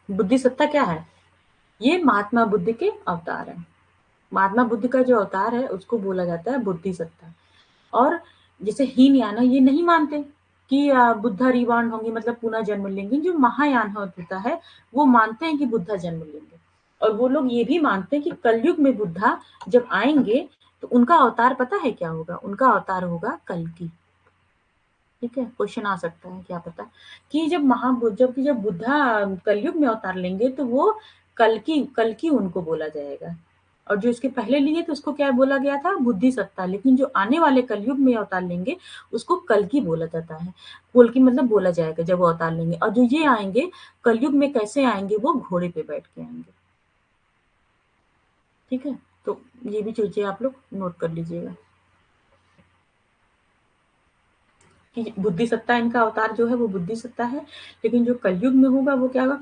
Speaker 1: बुद्धि सत्ता क्या है? ये महात्मा बुद्ध के अवतार हैं। महात्मा बुद्ध का जो अवतार है उसको बोला जाता है बुद्धि सत्ता। और जैसे हीनयान ये नहीं मानते कि बुद्धा रिबॉर्न होंगे, मतलब पुनः जन्म लेंगे। जो महायान होता है वो मानते हैं कि बुद्धा जन्म लेंगे। और वो लोग ये भी मानते हैं कि कलयुग में बुद्धा जब आएंगे तो उनका अवतार पता है क्या होगा? उनका अवतार होगा कल्कि। ठीक है, क्वेश्चन आ सकता है क्या पता कि जब बुद्धा कलयुग में अवतार लेंगे तो वो कल्कि उनको बोला जाएगा। और जो इसके पहले लिए थे उसको क्या बोला गया था? बुद्धि सत्ता। लेकिन जो आने वाले कलयुग में अवतार लेंगे उसको कल्कि बोला जाता है। कल्कि मतलब बोला जाएगा जब वो अवतार लेंगे। और जो ये आएंगे कलयुग में कैसे आएंगे? वो घोड़े पे बैठ के आएंगे। ठीक है, तो ये भी चीजें आप लोग नोट कर लीजिएगा कि बुद्धि सत्ता, इनका अवतार जो है वो बुद्धि सत्ता है। लेकिन जो कलयुग में होगा वो क्या होगा,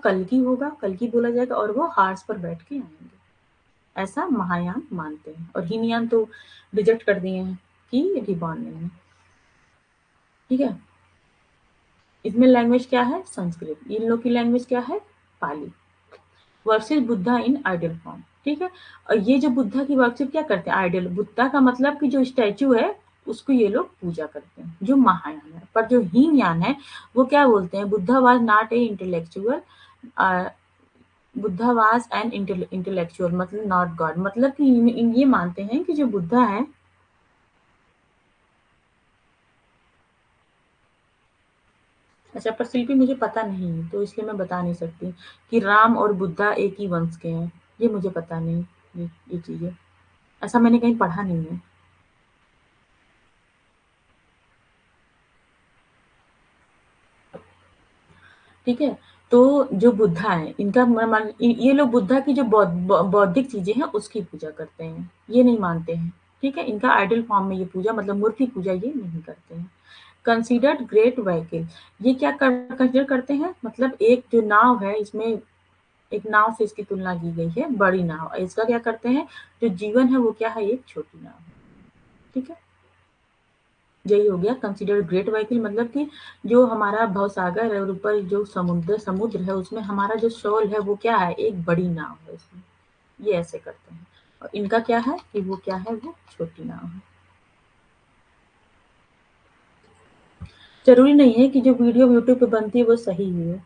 Speaker 1: कल्कि बोला जाएगा और वो हार्स पर बैठ के आएंगे। ऐसा महायान मानते हैं। और हीनयान तो रिजेक्ट कर दिए हैं कि रिबॉर्न नहीं है। ठीक है। इसमें लैंग्वेज क्या है? संस्कृत। इन लोग की लैंग्वेज क्या है? पाली। वर्सेस बुद्धा इन आइडल फॉर्म। ठीक है। और ये जो बुद्धा की वर्शिप क्या करते हैं? आइडल। बुद्धा का मतलब कि जो स्टैचू है उसको ये लोग पूजा करते हैं, जो महायान है। पर जो हीनयान है वो क्या बोलते हैं? Buddha was not a intellectual, Buddha was an intellectual, मतलब नॉट गॉड। मतलब कि ये मानते हैं कि जो बुद्धा है, अच्छा पर शिल्पी मुझे पता नहीं है तो इसलिए मैं बता नहीं सकती कि राम और बुद्धा एक ही वंश के हैं। ये मुझे पता नहीं। ये चीजें ऐसा मैंने कहीं पढ़ा नहीं है। ठीक है। तो जो बुद्धा है इनका ये लोग बुद्धा की जो बौद्धिक चीजें हैं उसकी पूजा करते हैं, ये नहीं मानते हैं। ठीक है। इनका आइडल फॉर्म में ये पूजा, मतलब मूर्ति पूजा ये नहीं करते हैं। कंसिडर्ड ग्रेट व्हीकल, ये क्या कंसिडर करते हैं? मतलब एक जो नाव है, इसमें एक नाव से इसकी तुलना की गई है, बड़ी नाव। इसका क्या करते हैं? जो जीवन है वो क्या है? एक छोटी नाव है। ठीक है। यही हो गया कंसिडर ग्रेट व्हीकल, मतलब कि जो हमारा भवसागर है और ऊपर जो समुद्र समुद्र है उसमें हमारा जो शोल है वो क्या है? एक बड़ी नाव है उसमें। ये ऐसे करते हैं। और इनका क्या है कि वो क्या है? वो छोटी नाव है। जरूरी नहीं है कि जो वीडियो यूट्यूब पे बनती है वो सही ही हो,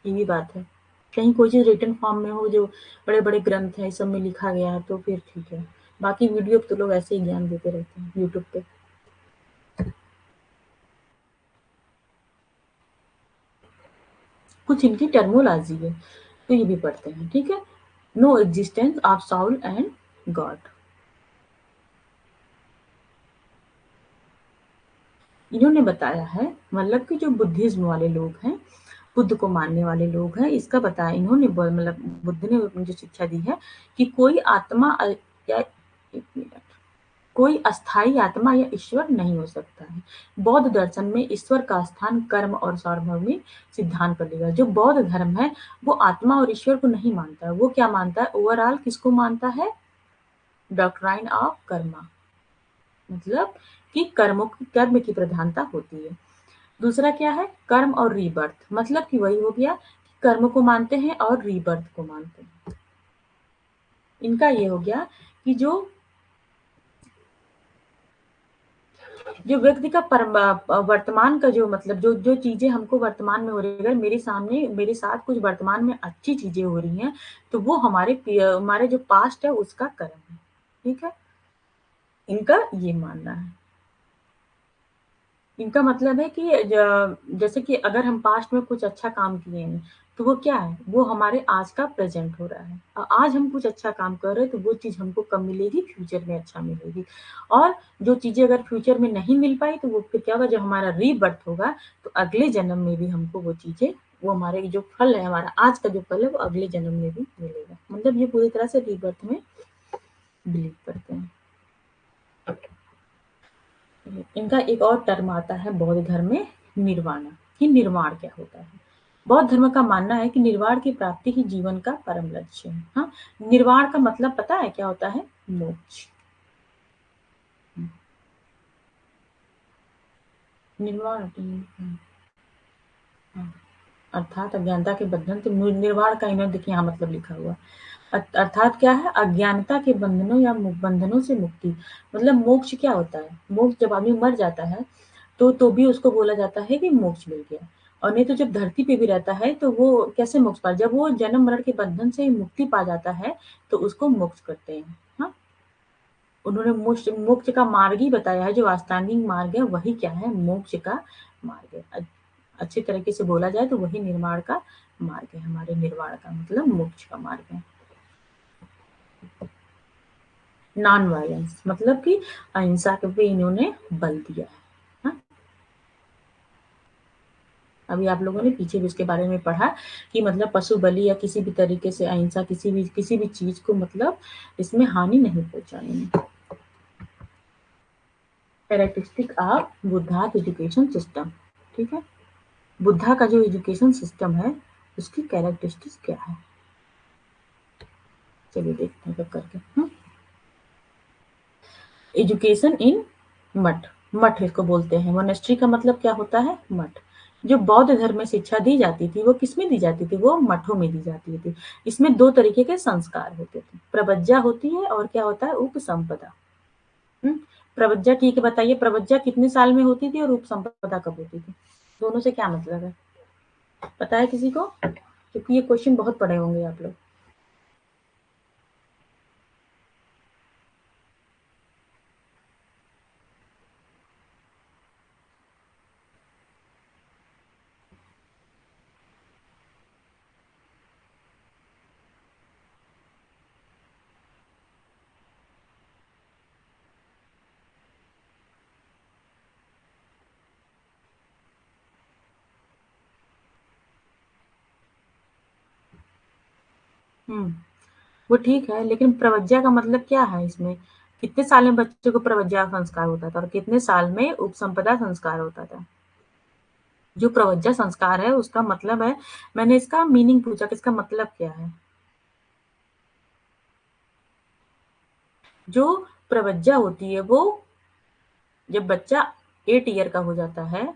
Speaker 1: ये भी बात है। कहीं कोई चीज रिटन फॉर्म में हो, जो बड़े बड़े ग्रंथ है इस सब में लिखा गया है, तो फिर ठीक है। बाकी वीडियो पे तो लोग ऐसे ही ज्ञान देते रहते हैं यूट्यूब पे। कुछ इनकी टर्मोलॉजी है तो ये भी पढ़ते हैं। ठीक है। No existence of soul and god. इन्होंने बताया है, मतलब कि जो बुद्धिज्म वाले लोग हैं, बुद्ध को मानने वाले लोग हैं, इसका बताया इन्होंने, मतलब बुद्ध ने जो शिक्षा दी है कि कोई आत्मा या एक मिनट, कोई अस्थाई आत्मा या ईश्वर नहीं हो सकता है। बौद्ध दर्शन में ईश्वर का स्थान कर्म और सार्वभौमिक सिद्धांत पर लेगा। जो बौद्ध धर्म है वो आत्मा और ईश्वर को नहीं मानता है। वो क्या मानता है? ओवरऑल किसको मानता है? डॉक्ट्राइन ऑफ कर्मा, मतलब कि कर्म की प्रधानता होती है। दूसरा क्या है? कर्म और रीबर्थ, मतलब कि वही हो गया कि कर्म को मानते हैं और रीबर्थ को मानते हैं। इनका ये हो गया कि जो जो व्यक्ति का वर्तमान का जो मतलब जो जो चीजें हमको वर्तमान में हो रही है, अगर मेरे सामने मेरे साथ कुछ वर्तमान में अच्छी चीजें हो रही हैं तो वो हमारे जो पास्ट है उसका कर्म है। ठीक है। इनका ये मानना है। इनका मतलब है कि जैसे कि अगर हम पास्ट में कुछ अच्छा काम किए हैं तो वो क्या है? वो हमारे आज का प्रेजेंट हो रहा है। आज हम कुछ अच्छा काम कर रहे हैं तो वो चीज हमको कब मिलेगी? फ्यूचर में अच्छा मिलेगी। और जो चीजें अगर फ्यूचर में नहीं मिल पाई तो वो फिर क्या होगा? जब हमारा रीबर्थ होगा तो अगले जन्म में भी हमको वो चीजें, वो हमारे जो फल है, हमारा आज का जो फल है वो अगले जन्म में भी मिलेगा। मतलब ये पूरी तरह से रीबर्थ में बिलीव करते हैं। इनका एक और टर्म आता है बौद्ध धर्म में, निर्वाणा, कि निर्वाण क्या होता है। बौद्ध धर्म का मानना है कि निर्वाण की प्राप्ति ही जीवन का परम लक्ष्य है। हाँ, निर्वाण का मतलब पता है क्या होता है? मोक्ष। निर्वाण हाँ, अर्थात अज्ञानता के बंधन से निर्वाण का इन्होंने देखिए यहाँ मतलब लिखा हुआ। अर्थात क्या है? अज्ञानता के बंधनों या बंधनों से मुक्ति। मतलब मोक्ष क्या होता है? मोक्ष जब आदमी मर जाता है तो भी उसको बोला जाता है कि मोक्ष मिल गया। और नहीं तो जब धरती पे भी रहता है तो वो कैसे मोक्ष पा? जब वो जन्म मरण के बंधन से मुक्ति पा जाता है तो उसको मोक्ष करते हैं। हाँ, उन्होंने मोक्ष मोक्ष का मार्ग ही बताया है। जो अष्टांगिक मार्ग है वही क्या है? मोक्ष का मार्ग है। अच्छे तरीके से बोला जाए तो वही निर्माण का मार्ग है। हमारे निर्वाण का मतलब मोक्ष का मार्ग है। नॉन वायलेंस, मतलब कि अहिंसा पे इन्होंने बल दिया है। हाँ? अभी आप लोगों ने पीछे भी उसके बारे में पढ़ा कि मतलब पशु बलि या किसी भी तरीके से अहिंसा, किसी भी चीज को मतलब इसमें हानि नहीं पहुंचानी है। Characteristic of Buddha education system. ठीक है। बुद्धा का जो एजुकेशन सिस्टम है उसकी कैरेक्टरिस्टिक्स क्या है? चलिए देखते हैं करके। एजुकेशन इन मठ। मठ इसको बोलते हैं। मोनेस्ट्री का मतलब क्या होता है? मठ। जो बौद्ध धर्म में शिक्षा दी जाती थी वो किसमें दी जाती थी? वो मठों में दी जाती थी। इसमें दो तरीके के संस्कार होते थे, प्रवज्जा होती है और क्या होता है? उपसंपदा। प्रवज्जा ठीक है, बताइए प्रवज्जा कितने साल में होती थी और उपसंपदा कब होती थी? दोनों से क्या मतलब है, पता है किसी को? क्योंकि ये क्वेश्चन बहुत पढ़े होंगे आप लोग। हम्म, वो ठीक है, लेकिन प्रवज्जा का मतलब क्या है इसमें? कितने साल में बच्चे को प्रवज्जा संस्कार होता था और कितने साल में उपसंपदा संस्कार होता था? जो प्रवज्जा संस्कार है उसका मतलब है, मैंने इसका मीनिंग पूछा कि इसका मतलब क्या है। जो प्रवज्जा होती है वो जब बच्चा 8 ईयर का हो जाता है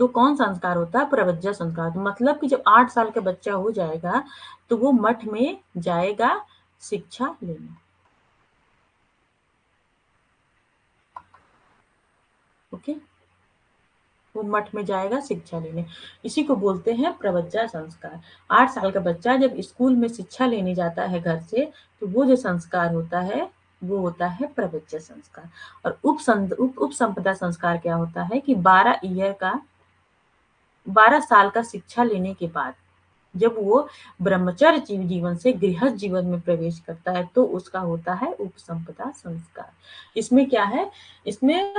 Speaker 1: तो कौन संस्कार होता है? प्रवज्जा संस्कार। तो मतलब कि जब 8 साल का बच्चा हो जाएगा तो वो मठ में जाएगा शिक्षा लेने। ओके, वो मठ में जाएगा शिक्षा लेने, इसी को बोलते हैं प्रवज्जा संस्कार। 8 साल का बच्चा जब स्कूल में शिक्षा लेने जाता है घर से, तो वो जो संस्कार होता है वो होता है प्रवज्जा संस्कार। और उपसंपदा संस्कार क्या होता है कि 12 साल का शिक्षा लेने के बाद जब वो ब्रह्मचर्य जीवन से गृहस्थ जीवन में प्रवेश करता है तो उसका होता है उपसंपदा संस्कार। इसमें क्या है? इसमें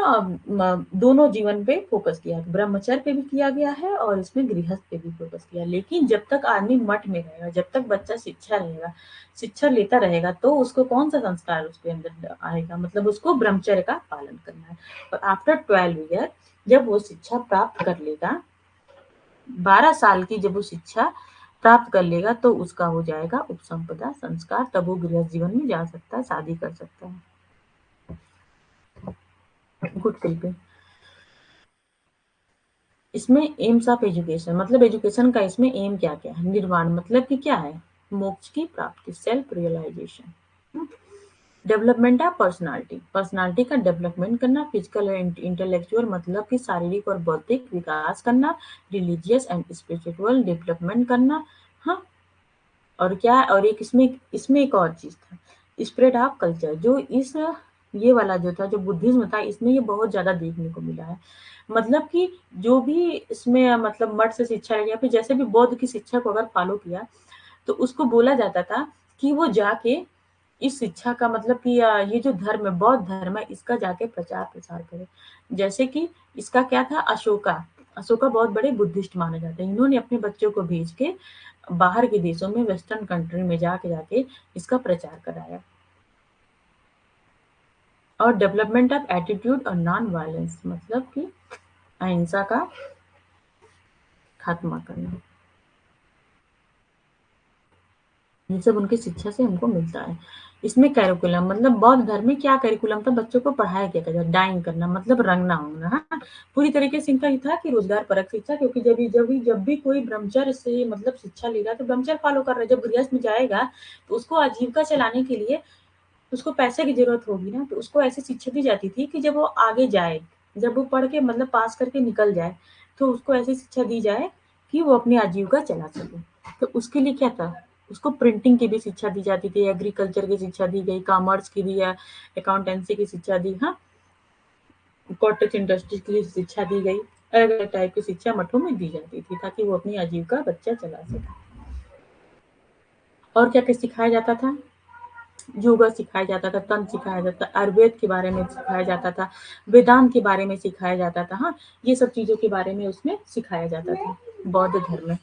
Speaker 1: दोनों जीवन पे फोकस किया है, ब्रह्मचर्य पे भी किया गया है और इसमें गृहस्थ पे भी फोकस किया। लेकिन जब तक आदमी मठ में रहेगा, जब तक बच्चा शिक्षा रहेगा, शिक्षा लेता रहेगा, तो उसको कौन सा संस्कार उसके अंदर आएगा? मतलब उसको ब्रह्मचर्य का पालन करना है। और आफ्टर 12 ईयर जब वो शिक्षा प्राप्त कर लेगा, 12 साल की जब वो शिक्षा प्राप्त कर लेगा तो उसका हो जाएगा उपसंपदा संस्कार। तब वो गृहस्थ जीवन में जा सकता है, शादी कर सकता है। गुड फिल्पिंग। इसमें एम्स ऑफ एजुकेशन मतलब एजुकेशन का इसमें एम क्या क्या है? निर्वाण मतलब कि क्या है? मोक्ष की प्राप्ति, self realisation. Development of personality, personality का डेवलपमेंट करना। फिजिकल एंड इंटेलेक्चुअल मतलब कि शारीरिक और बौद्धिक विकास करना। रिलीजियस एंड स्पिरिचुअल डेवलपमेंट करना। हाँ, और क्या? और एक इसमें इसमें एक और चीज था, स्प्रेड ऑफ कल्चर। जो इस ये वाला जो था, जो बुद्धिज्म था, इसमें ये बहुत ज्यादा देखने को मिला है। मतलब कि जो भी इसमें मतलब मठ से शिक्षा लिया, फिर जैसे भी बौद्ध की शिक्षा को अगर फॉलो किया तो उसको बोला जाता था कि वो जाके इस शिक्षा का मतलब कि ये जो धर्म है, बौद्ध धर्म है, इसका जाके प्रचार प्रसार करे। जैसे कि इसका क्या था? अशोका, अशोका बहुत बड़े बुद्धिस्ट माने जाते हैं। इन्होंने अपने बच्चों को भेज के बाहर के देशों में, वेस्टर्न कंट्री में जाके जाके इसका प्रचार कराया। और डेवलपमेंट ऑफ एटीट्यूड और नॉन वायलेंस मतलब कि अहिंसा का खात्मा करना, ये सब उनकी शिक्षा से हमको मिलता है। इसमें कैरिकुलम मतलब बौद्ध धर्म में क्या कैरिकुलम था? बच्चों को पढ़ाया क्या गया? डाइंग करना मतलब रंगना होंगना। हाँ, पूरी तरीके से इनका ये था कि रोजगार परक शिक्षा, क्योंकि जब भी कोई ब्रह्मचर्य से मतलब शिक्षा ले रहा है तो ब्रह्मचर्य फॉलो कर रहा है। जब गृहस्थ में जाएगा तो उसको आजीविका चलाने के लिए उसको पैसे की जरूरत होगी ना, तो उसको ऐसी शिक्षा दी जाती थी कि जब वो आगे जाए, जब वो पढ़ के मतलब पास करके निकल जाए, तो उसको ऐसी शिक्षा दी जाए कि वो अपनी आजीविका चला सके। तो उसके लिए क्या था? उसको प्रिंटिंग की भी शिक्षा दी जाती थी, एग्रीकल्चर की शिक्षा दी गई, कॉमर्स की दी, अकाउंटेंसी की शिक्षा दी, हाँ, कॉटेज इंडस्ट्री की शिक्षा दी गई। अलग अलग टाइप की शिक्षा मठों में दी जाती थी ताकि वो अपनी आजीविका बच्चा चला सके। और क्या क्या सिखाया जाता था? योगा सिखाया जाता था, तंत्र सिखाया जाता था, आयुर्वेद के बारे में सिखाया जाता था, वेदांत के बारे में सिखाया जाता था। हाँ, ये सब चीजों के बारे में उसमें सिखाया जाता था बौद्ध धर्म में।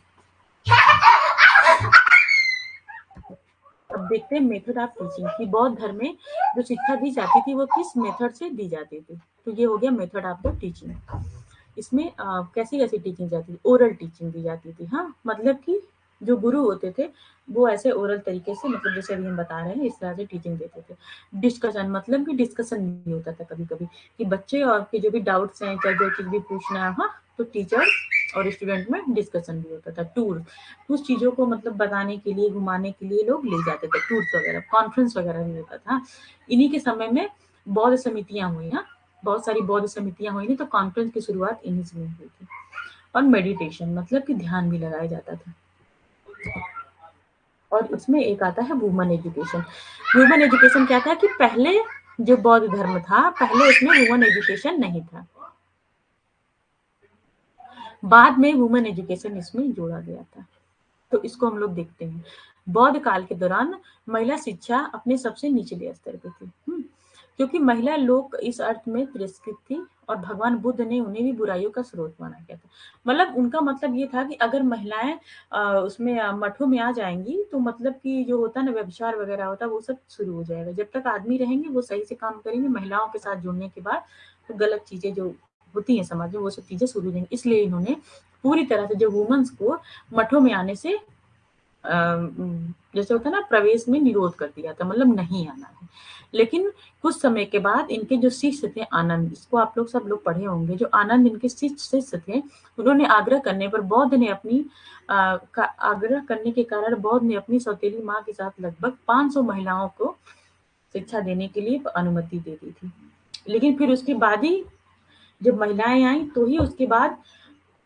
Speaker 1: अब देखते हैं मेथड ऑफ टीचिंग की बौद्ध धर्म में जो शिक्षा दी जाती थी वो किस मेथड से दी जाती थी। तो ये हो गया मेथड ऑफ द टीचिंग। इसमें कैसी कैसी टीचिंग जाती थी? ओरल टीचिंग दी जाती थी। हाँ, मतलब कि जो गुरु होते थे वो ऐसे ओरल तरीके से, मतलब जैसे अभी हम बता रहे हैं, इस तरह से टीचिंग देते थे। डिस्कशन, मतलब कि डिस्कशन भी होता था कभी-कभी कि बच्चे और के जो भी डाउट्स हैं, चाहे जो चीज़ भी पूछना है, हाँ, तो टीचर और स्टूडेंट में डिस्कशन भी होता था। टूर, उस चीज़ों को मतलब बताने के लिए, घुमाने के लिए लोग ले जाते थे, टूर्स वगैरह, कॉन्फ्रेंस वगैरह भी होता था। इन्हीं के समय में बौद्ध समितियाँ हुई, हाँ, बहुत सारी बौद्ध समितियाँ हुई थी, तो कॉन्फ्रेंस की शुरुआत इन्हीं से हुई थी। और मेडिटेशन, मतलब कि ध्यान भी लगाया जाता था। और इसमें एक आता है वुमन एजुकेशन। वुमन एजुकेशन क्या था कि पहले जो बौद्ध धर्म था, पहले उसमें वुमन एजुकेशन नहीं था, बाद में वुमन एजुकेशन इसमें जोड़ा गया था। तो इसको हम लोग देखते हैं। बौद्ध काल के दौरान महिला शिक्षा अपने सबसे निचले स्तर पे थी, क्योंकि महिला लोग इस अर्थ में तिरस्कृत थी और भगवान बुद्ध ने उन्हें भी बुराइयों का स्रोत माना गया था। मतलब उनका मतलब ये था कि अगर महिलाएं उसमें मठों में आ जाएंगी तो मतलब कि जो होता है ना, व्यभिचार वगैरह होता है, वो सब शुरू हो जाएगा। जब तक आदमी रहेंगे वो सही से काम करेंगे, महिलाओं के साथ जुड़ने के बाद तो गलत चीजें जो होती हैं समाज में, वो सब चीजें शुरू हो जाएंगी। इसलिए इन्होंने पूरी तरह से जो वुमेन्स को मठों में आने से जैसे होता है ना, प्रवेश में निरोध कर दिया था, मतलब नहीं आना है। लेकिन कुछ समय के बाद इनके जो शिष्य थे आनंद, इसको आप लोग सब लोग पढ़े होंगे, जो आनंद इनके शिष्य थे, उन्होंने आग्रह करने पर बौद्ध ने अपनी आग्रह करने के कारण बौद्ध ने अपनी सौतेली माँ के साथ लगभग 500 महिलाओं को शिक्षा देने के लिए अनुमति दे दी थी। लेकिन फिर उसके बाद ही जब महिलाएं आई तो ही उसके बाद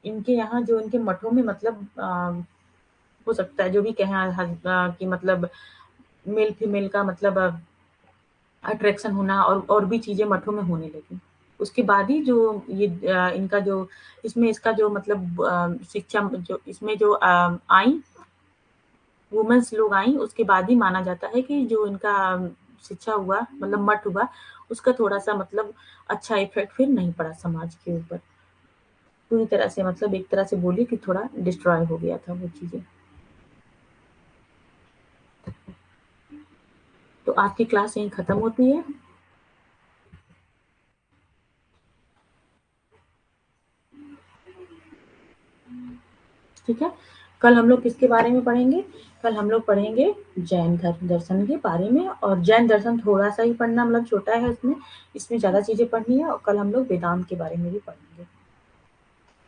Speaker 1: इनके यहाँ जो इनके मठों में मतलब हो सकता है जो भी कहें कि मतलब मेल फीमेल का मतलब अट्रैक्शन होना और भी चीजें मठों में होने लगी। उसके बाद ही जो ये इनका जो इसमें इसका जो मतलब शिक्षा जो इसमें जो आई वुमेन्स लोग आई, उसके बाद ही माना जाता है कि जो इनका शिक्षा हुआ, मतलब मठ हुआ, उसका थोड़ा सा मतलब अच्छा इफेक्ट फिर नहीं पड़ा समाज के ऊपर। पूरी तरह से मतलब एक तरह से बोली कि थोड़ा डिस्ट्रॉय हो गया था वो चीजें। तो आज की क्लास यहीं खत्म होती है। ठीक है, कल हम लोग किसके बारे में पढ़ेंगे? कल हम लोग पढ़ेंगे जैन धर्म दर्शन के बारे में। और जैन दर्शन थोड़ा सा ही पढ़ना, मतलब छोटा है, इसमें ज्यादा चीजें पढ़नी है। और कल हम लोग वेदांत के बारे में भी पढ़ेंगे।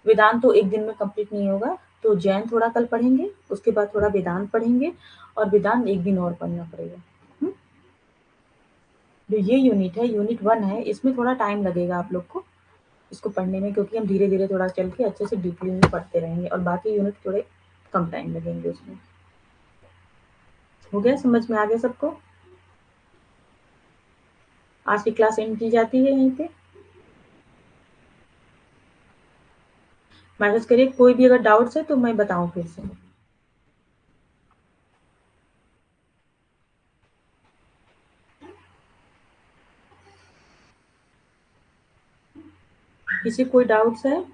Speaker 1: वेदांत तो एक दिन में कंप्लीट नहीं होगा, तो जैन थोड़ा कल पढ़ेंगे, उसके बाद थोड़ा वेदांत पढ़ेंगे, और वेदांत एक दिन और पढ़ना पड़ेगा। जो ये यूनिट है, यूनिट 1 है, इसमें थोड़ा टाइम लगेगा आप लोग को इसको पढ़ने में, क्योंकि हम धीरे धीरे थोड़ा चल के अच्छे से डीपली में पढ़ते रहेंगे, और बाकी यूनिट थोड़े कम टाइम लगेंगे उसमें। हो गया, समझ में आ गया सबको? आज की क्लास एंड की जाती है यहीं पे। मैसेज करिए, कोई भी अगर डाउट्स है तो मैं बताऊं फिर से। किसी कोई डाउट्स है?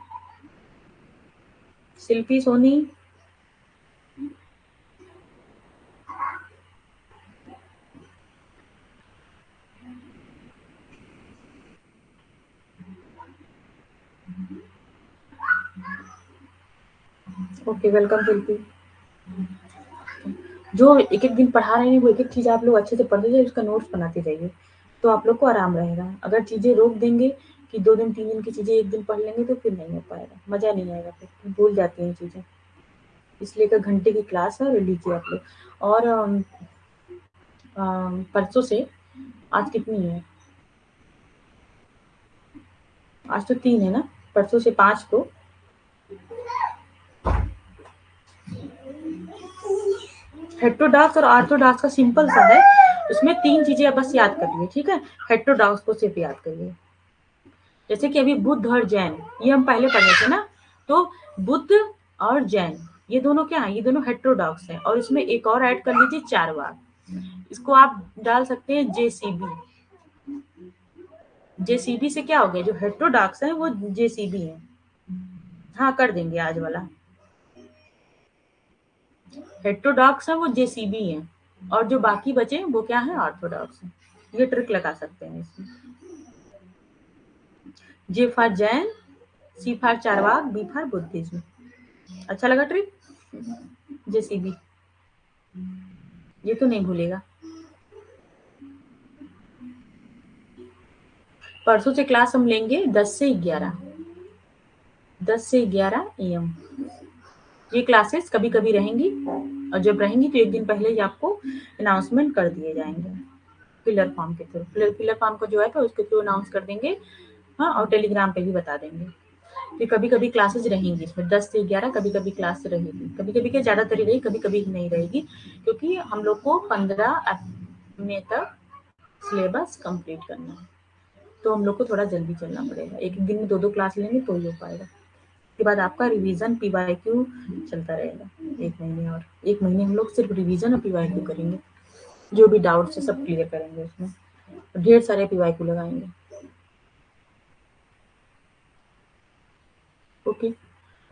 Speaker 1: शिल्पी, सोनी? ओके, वेलकम शिल्पी। जो एक एक दिन पढ़ा रहे हैं वो एक एक चीज आप लोग अच्छे से पढ़ते जाइए, उसका नोट्स बनाते जाइए, तो आप लोग को आराम रहेगा। अगर चीजें रोक देंगे कि 2 दिन 3 दिन की चीजें एक दिन पढ़ लेंगे तो फिर नहीं हो पाएगा, मजा नहीं आएगा, फिर भूल जाती हैं चीजें। इसलिए 1 घंटे की क्लास है, और लीजिए आप लोग। और परसों से, आज कितनी है? आज तो 3 है ना, परसों से 5 को हेट्रोडॉक्स और ऑर्थोडॉक्स का सिंपल सा है। उसमें 3 चीजें आप बस याद करिए, ठीक है? हेट्रोडॉक्स को सिर्फ याद करिए। जैसे कि अभी बुद्ध और जैन, ये हम पहले पढ़े थे ना, तो बुद्ध और जैन ये दोनों क्या है? ये दोनों हेट्रोडॉक्स हैं। और इसमें एक और ऐड कर लीजिए, चारवाक। इसको आप डाल सकते हैं जेसीबी। जेसीबी से क्या हो गया? जो हेट्रोडॉक्स है वो जेसीबी है। हाँ, कर देंगे आज वाला। हेट्रोडॉक्स है वो जेसीबी है, और जो बाकी बचे वो क्या है? ऑर्थोडॉक्स है। ये ट्रिक लगा सकते हैं इसमें। J for Jain, C for Charvaka, B for Buddhism. अच्छा लगा ट्रिक? जेसीबी, ये तो नहीं भूलेगा। परसों से क्लास हम लेंगे 10 से 11, 10 से 11 AM। ये क्लासेस कभी-कभी रहेंगी, और जब रहेंगी तो एक दिन पहले ही आपको अनाउंसमेंट कर दिए जाएंगे पिलर फॉर्म के थ्रू। पिलर फॉर्म का जो है उसके थ्रू अनाउंस कर देंगे, हाँ, और टेलीग्राम पे भी बता देंगे कि कभी-कभी क्लासेस रहेंगी इसमें 10 से 11, कभी-कभी क्लास रहेगी, कभी-कभी क्या ज़्यादातर ही रहेगी, कभी-कभी नहीं रहेगी, क्योंकि हम लोग को 15 मई तक सिलेबस कंप्लीट करना है, तो हम लोग को थोड़ा जल्दी चलना पड़ेगा। एक दिन में 2-2 क्लास लेंगे तो ही हो पाएगा। उसके बाद आपका रिवीजन PYQ चलता रहेगा 1 महीने, और 1 महीने हम लोग सिर्फ रिवीजन और PYQ करेंगे, जो भी डाउट्स है सब क्लियर करेंगे उसमें, ढेर सारे PYQ लगाएंगे। ओके,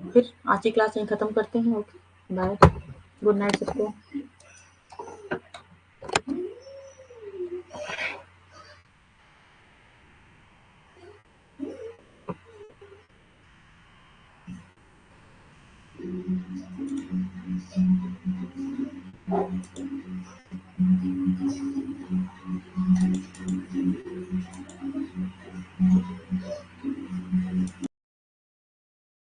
Speaker 1: फिर आज की क्लास यहीं खत्म करते हैं। ओके, बाय, गुड नाइट सबको।